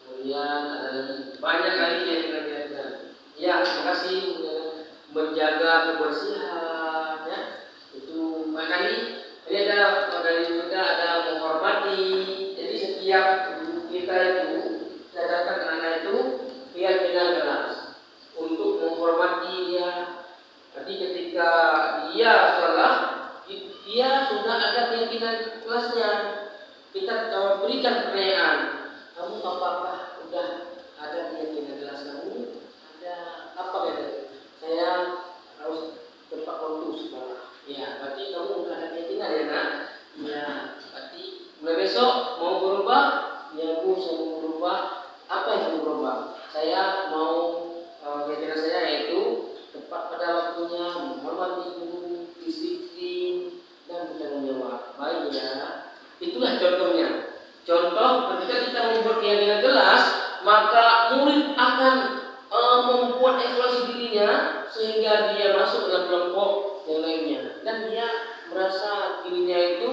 kemudian ada lagi banyak kali yang kita lihatkan. Ya, terima kasih menjaga kebersihan, ya itu makanya ini ada dari kita ada menghormati. Jadi setiap kita itu catatkan anak itu dia dengan kelas untuk menghormati dia. Jadi ketika dia salah, dia sudah ada keyakinan kelasnya. Kita berikan pertanyaan, kamu apakah sudah ada keyakinan kelas kamu? Ada apa gitu? Saya harus tepat waktu sekolah. Ya, berarti kamu sudah ada keyakinan ya nak? Ya, berarti mulai besok mau berubah? Ya Bu, saya mau berubah. Apa yang mau berubah? Saya mau keyakinan saya yaitu tepat pada waktunya, menghormati guru, disiplin, dan bertanggung jawab. Baik ya. Itulah contohnya. Contoh ketika kita membuat keyakinan jelas, maka murid akan membuat evaluasi dirinya sehingga dia masuk dalam kelompok yang lainnya dan dia merasa dirinya itu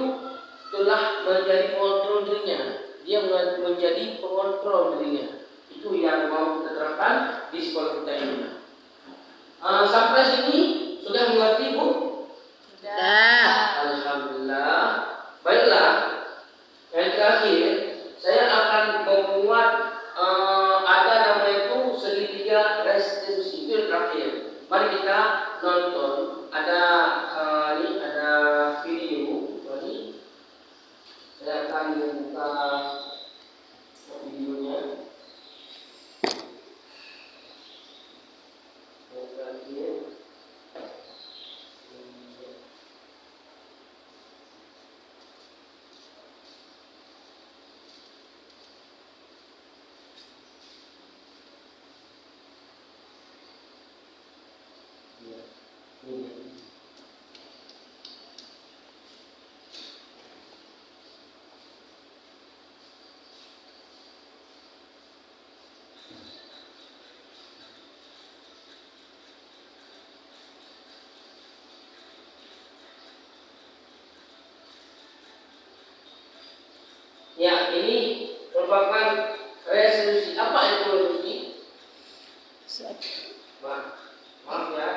telah menjadi kontrol dirinya. Dia menjadi pengontrol dirinya. Itu yang mau kita terapkan di sekolah kita ini. Sampai sini sudah mengerti Bu? Sudah. Alhamdulillah. Baiklah. Yang terakhir, saya akan membuat ada nama itu segitiga restitusi. Itu yang terakhir. Mari kita nonton. Ada ini ada video. Mari saya akan membuka videonya. Yang terakhir. Ya, ini merupakan resolusi. Apa itu resolusi? Maaf ya,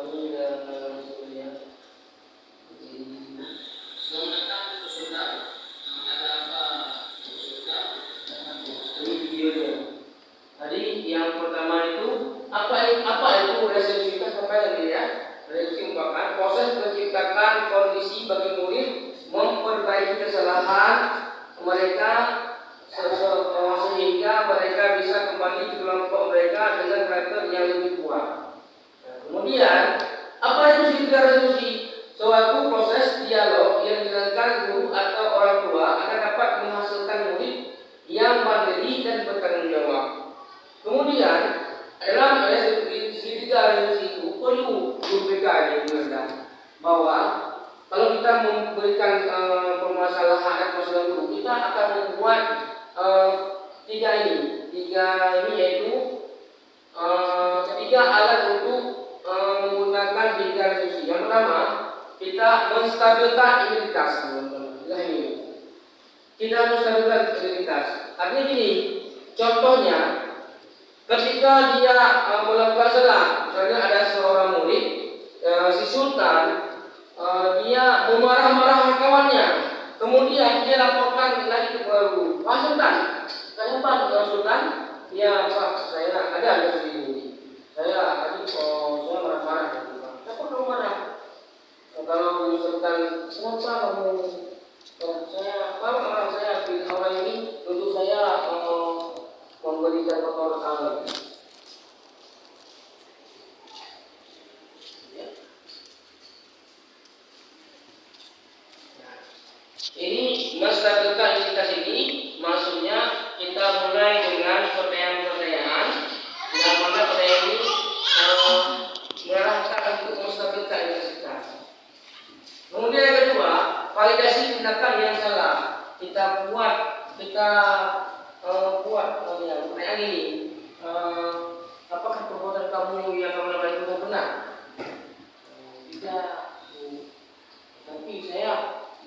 ini resolusinya. Selamat datang ke surga. Ada apa? Surga. Ini videonya. Tadi yang pertama itu apa itu resolusi? Kita sampai lagi ya. Resolusi merupakan proses menciptakan kondisi bagi murid memperbaiki kesalahan mereka sehingga mereka bisa kembali ke kelompok mereka dengan karakter yang lebih kuat. Kemudian apa itu segitiga resolusi? Suatu proses dialog yang dilakukan guru atau orang tua agar dapat menghasilkan murid yang mandiri dan bertanggung jawab. Kemudian dalam segitiga resolusi itu perlu diberikan bahwa kalau kita memberikan permasalahan dan masalah guru, kita akan membuat tiga ini yaitu tiga alat untuk menggunakan tiga resolusi. Yang pertama, kita menstabilkan identitas. Ini kita menstabilkan identitas. Artinya gini, contohnya ketika dia melakukan salah, misalnya ada seorang murid, si Sultan, dia memarah-marah kawannya, kemudian dia laporkan lagi ke guru. Pak Sultan, kenapa Sultan? Ya Pak, saya ada sendiri. Saya tadi saya marah-marah. Kenapa kamu marah? Kalau Sultan, kenapa kamu? Saya marah, saya pilih orang ini untuk saya memberikan kotoran. Ini menstabilkan kita buat pertanyaan ini, apakah perbuatan kamu yang kamu lakukan itu benar? Tidak. Tapi saya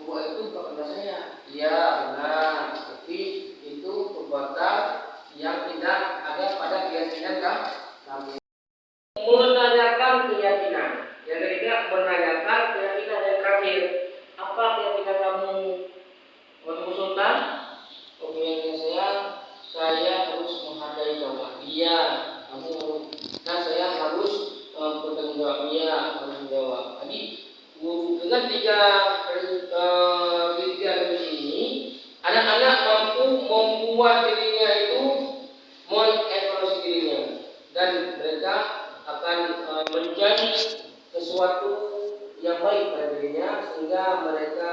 buat itu bukan karena saya. Iya benar. Tapi itu perbuatan yang tidak ada pada keyakinan kamu. Menanyakan keyakinan. Yang ketiga menanyakan keyakinan. Yang terakhir, apa keyakinan kamu? Waktu Sultan, keyakinan saya harus menghargai kamu. Iya, kamu. Nah saya harus bertanggung jawab. Iya, harus menjawab. Jadi dengan tiga kriteria ini, anak-anak mampu membuat dirinya itu mengevaluasi dirinya, dan mereka akan menjadi sesuatu yang baik pada dirinya, sehingga mereka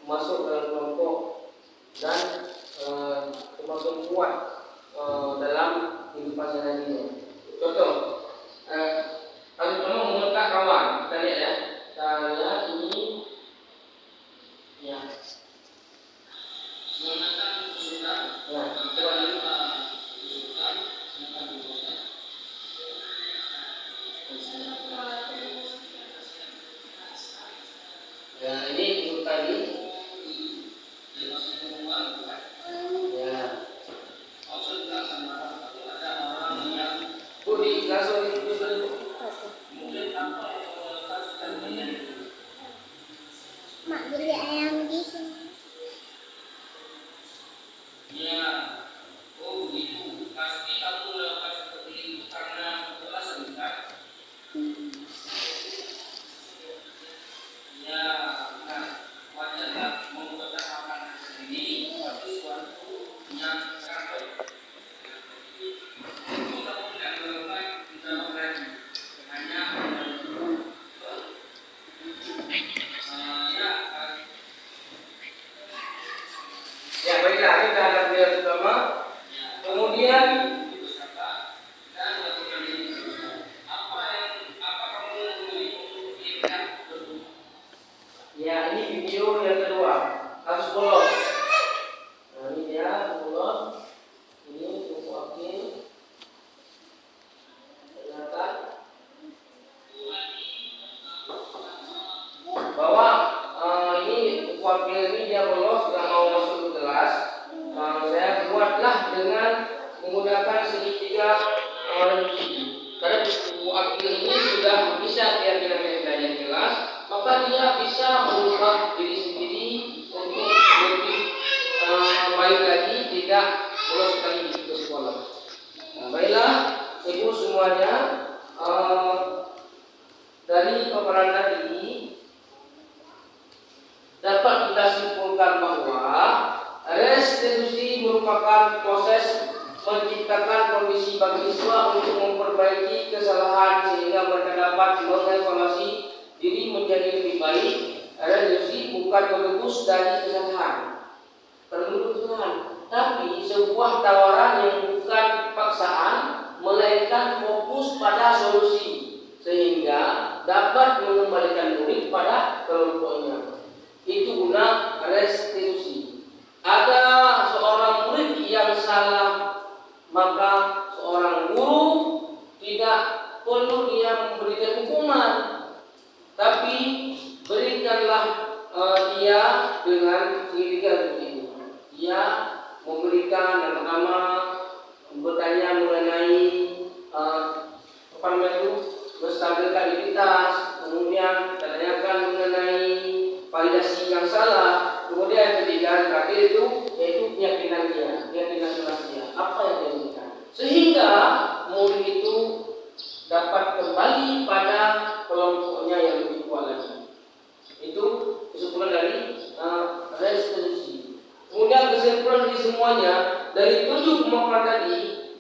masuk dalam kelompok dan semakin kuat dalam kehidupan sehari-harinya. Contoh, kalau kamu mengontak kawan, kita lihat ya, saya ini ya menggunakan sudah, ya kita ya ini untuk tadi ya Budi langsung Mak beli ayam di sini. ya, oh itu pasti kamu melakukan seperti itu karena alasan kan? Ya, nah, wajarlah mempertahankan sendiri tapi suatu yang sangat baik. Itu kamu tidak melakukan tidak lagi, hanya ya baiklah, kita akan lihat pertama. Kemudian ya ini video yang kedua, kasus bolos. Nah ini dia bolos. Ini buku akil. Ternyata bahwa ini buku akil ini dia bolos, nggak mau masuk ke kelas. Saya buatlah dengan menggunakan segitiga reduksi. Karena buku akil ini sudah bisa keyakinan yang jelas, maka dia bisa merubah diri sendiri untuk lebih baik lagi, tidak bolos sekali ke sekolah. Nah, baiklah, ibu semuanya, dari paparan tadi dapat kita simpulkan bahwa restitusi merupakan proses menciptakan kondisi bagi siswa untuk memperbaiki kesalahan sehingga mereka dapat mengevaluasi diri menjadi lebih baik. Restitusi bukan menebus dari kesalahan, tapi sebuah tawaran yang bukan paksaan, melainkan fokus pada solusi sehingga dapat mengembalikan murid pada kelompoknya. Itu guna restitusi. Ada seorang murid yang salah, maka seorang guru tidak perlu dia memberikan hukuman, tapi berikanlah dia dengan segitiga seperti itu. Dia memberikan yang pertama, bertanya mengenai stabilitas, kemudian tanyakan mengenai validasi yang salah, kemudian yang ketiga terakhir itu yaitu keyakinan kelas dia, apa yang dia inginkan, sehingga murid itu dapat kembali pada kelompoknya yang lebih kuat lagi. Itu kesimpulan dari restitusi. Kemudian kesimpulan dari semuanya dari 7 pemaparan tadi,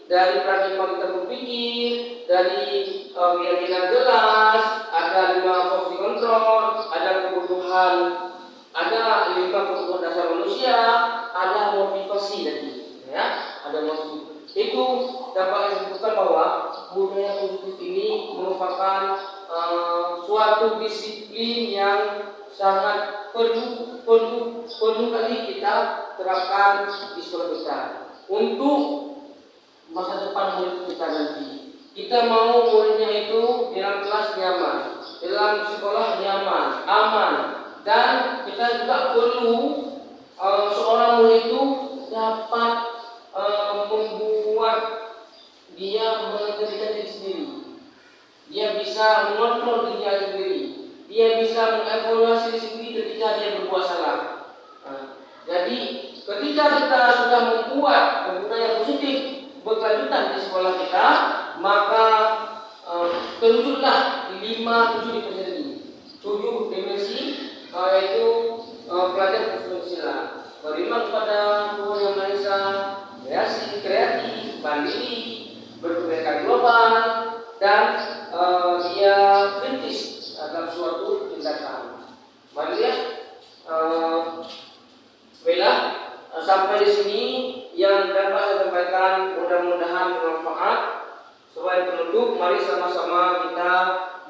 dari paradigma kita berpikir, dari keyakinan jelas, ada 5 fungsi kontrol, ada kebutuhan, ada 5 kebutuhan dasar manusia, ada motivasi tadi, ya, ada motivasi. Itu dapat disebutkan bahwa budaya positif ini merupakan suatu disiplin yang sangat perlu kali kita terapkan di sekolah kita untuk masa depan murid kita nanti. Kita mau muridnya itu dalam kelas nyaman, dalam sekolah nyaman, aman, dan kita juga perlu seorang murid itu dapat membuat dia mengendalikan diri sendiri. Dia bisa mengontrol dirinya sendiri. Dia bisa mengevaluasi diri sendiri ketika dia berbuat salah. Jadi ketika kita sudah membuat budaya positif berkelanjutan di sekolah kita, maka terwujudlah 7 dimensi, yaitu pelajaran berfungsinya. Beriman kepada Tuhan Yang Maha Esa, kreatif, mandiri, berkebinekaan global, dan dia kritis dalam suatu tindakan. Mari lihat, baiklah, sampai di sini yang dapat saya sampaikan, mudah-mudahan bermanfaat. Sebagai penutup, mari sama-sama kita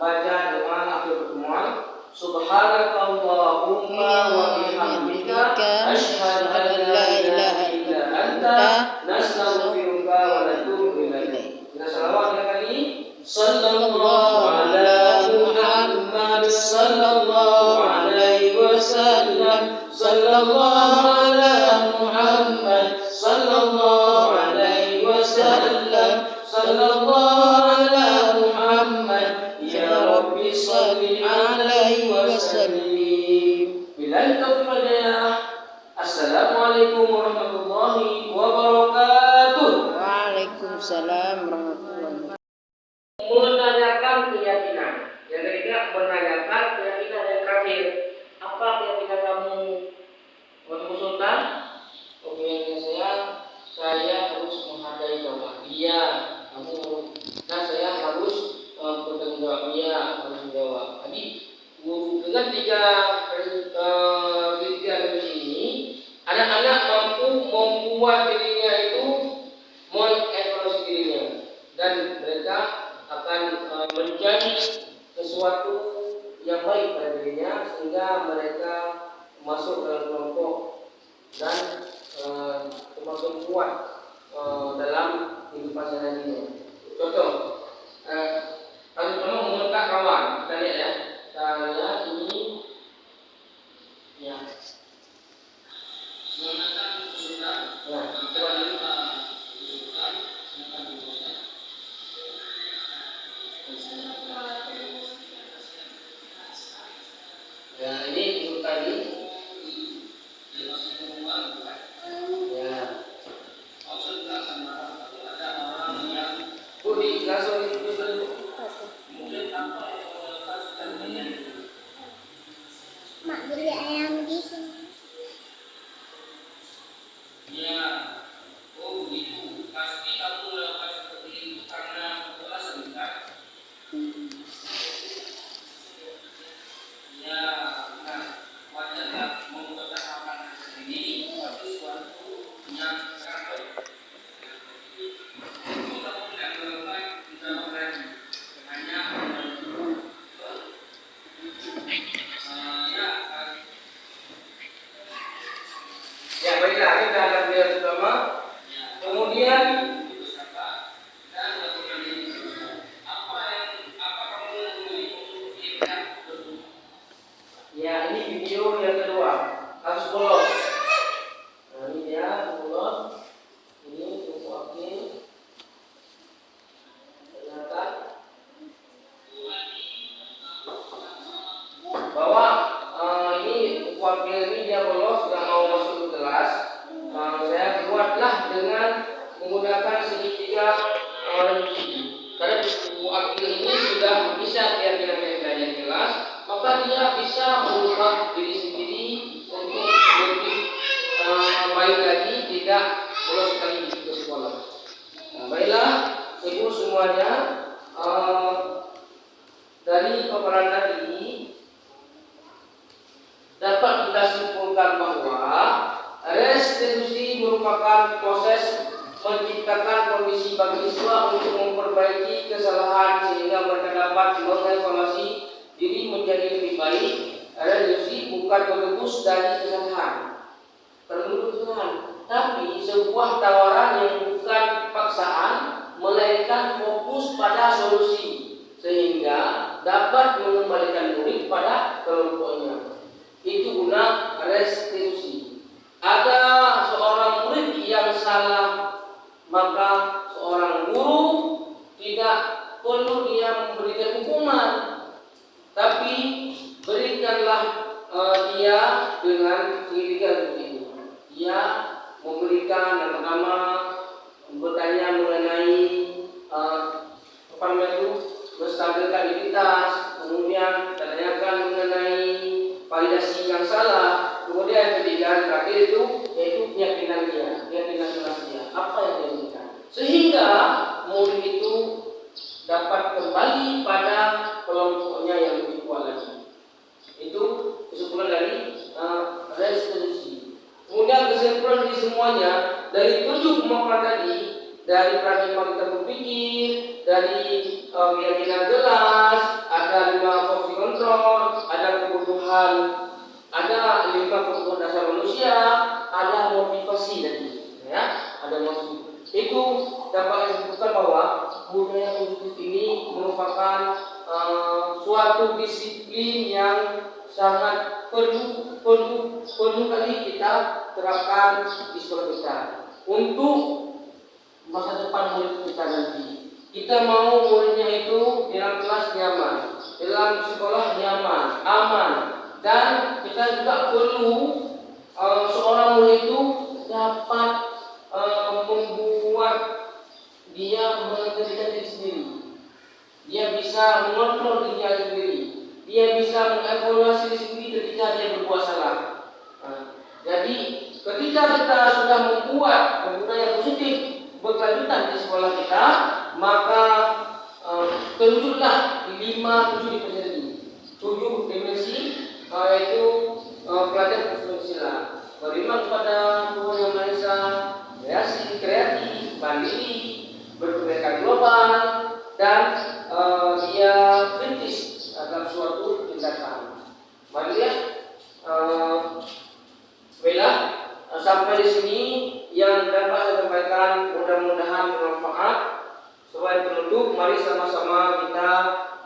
baca doa akhir pertemuan. Subhanakallahumma wa bihamdika asyhadu an la ilaha illa anta nastaghfiruka wa natubu ilaik. Kita selawat ya kali. Sallallahu ala Muhammad sallallahu alaihi wasallam. Sallallahu ala Muhammad sallallahu alaihi wasallam. Sallallahu ala Muhammad ya Rabbi salli alaihi wasallim. Billahi taufiq wal hidayah. Assalamualaikum warahmatullahi wabarakatuh. Waalaikumsalam warahmatullahi wabarakatuh. Menanyakan keyakinan. Yang ketiga, menanyakan keyakinan yang terakhir. Apa keyakinan kamu? Waktu Sultan, keyakinan saya harus menghargai kamu. Iya, kamu. Nah, saya harus bertanggung jawab. Iya, harus menjawab. Jadi dengan tiga kriteria ini, anak-anak mampu membuat dirinya itu mengevaluasi dirinya, dan mereka akan menjadi sesuatu yang baik pada dirinya, sehingga mereka masuk dalam kelompok dan semakin kuat dalam kehidupan sehari-harinya. Contoh, kalau pertama mengontak kawan, kita lihat ya. Saya ini, ya. Nah, coba dulu. Ya, ini untuk tadi. Ya. Bu, langsung itu dulu. Mak beli ayam di sini. Ya. Oh, itu pasti kamu melakukan seperti itu karena alasan kan? Ya, nah, wajarlah mempertahankan sendiri tapi suatu yang sangat itu kamu tidak melakukan tidak lagi hanya ya baiklah, kita akan lihat pertama, kemudian ya, ini video yang kedua, kasus bolos. Nah, ini dia bolos. Ini untuk wakil. Ternyata bahwa ini wakil ini dia bolos, nggak mau masuk ke kelas. Saya buatlah dengan menggunakan segitiga karena wakil ini sudah bisa keyakinan mereka di kelas, maka dia bisa merubah diri sendiri untuk lebih baik lagi, tidak bolos sekali ke sekolah. Nah, baiklah, ibu semuanya, dari paparan tadi dapat kita simpulkan bahwa restitusi merupakan proses menciptakan kondisi bagi siswa untuk memperbaiki kesalahan sehingga mereka dapat mengevaluasi diri menjadi lebih baik. Restitusi bukan menebus dari kesalahan. Termenurut Tuhan, tapi sebuah tawaran yang bukan paksaan, melainkan fokus pada solusi sehingga dapat mengembalikan murid pada kelompoknya. Itu guna restitusi. Ada seorang murid yang salah, maka seorang guru tidak perlu dia memberikan hukuman, tapi berikanlah dia dengan pendidikan begitu. Dia memberikan yang pertama bertanya mengenai menstabilkan identitas, kemudian tanyakan mengenai validasi yang salah, kemudian ketiga terakhir itu yaitu keyakinan dia, apa yang dia inginkan, sehingga murid itu dapat kembali pada kelompoknya yang lebih kuat lagi. Itu kesimpulan dari restitusi. Kemudian kesimpulan dari semuanya dari 7 pemaparan tadi, dari paradigma kita berpikir, dari keyakinan jelas, ada 5 fungsi kontrol, ada kebutuhan, ada 5 kebutuhan dasar manusia, ada motivasi tadi, ya, ada motivasi. Itu dapat disebutkan bahwa budaya positif ini merupakan suatu disiplin yang sangat perlu kali kita terapkan di sekolah kita untuk masa depan murid kita nanti. Kita mau muridnya itu dalam kelas nyaman, dalam sekolah nyaman, aman, dan kita juga perlu seorang murid itu dapat membuat dia mengendalikan diri sendiri. Dia bisa mengontrol dirinya sendiri. Dia bisa mengevaluasi diri sendiri ketika dia berbuat salah. Jadi ketika kita sudah membuat budaya positif berkelanjutan di sekolah kita, maka terwujudlah di 7 dimensi, yaitu pelajar berfungsilah beriman kepada Tuhan Yang Maha Esa, kreatif, mandiri, berkebijakan global, dan dia kritis akan suatu tindakan. Mari lihat, sampai di sini yang dapat saya sampaikan, mudah-mudahan bermanfaat. Sebagai penutup, mari sama-sama kita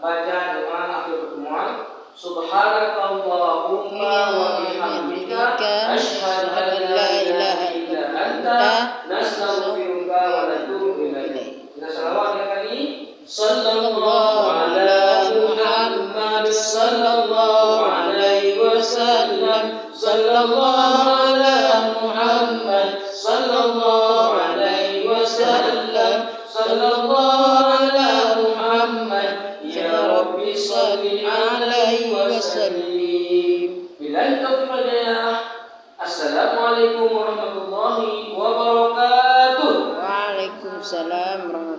baca doa akhir pertemuan. Subhanakallahumma wa bihamdika asyhadu an la ilaha illa anta nastaghfiruka wa natubu ilaik. Kita selawat ya kali. Sallallahu ala Muhammad sallallahu alaihi wasallam. Sallallahu ala Muhammad sallallahu alaihi wasallam. Sallallahu ala Muhammad ya Rabbi salli alaihi wasallim. Billahi taufiq wal hidayah. Assalamualaikum warahmatullahi wabarakatuh. Waalaikumsalam warahmatullahi wabarakatuh.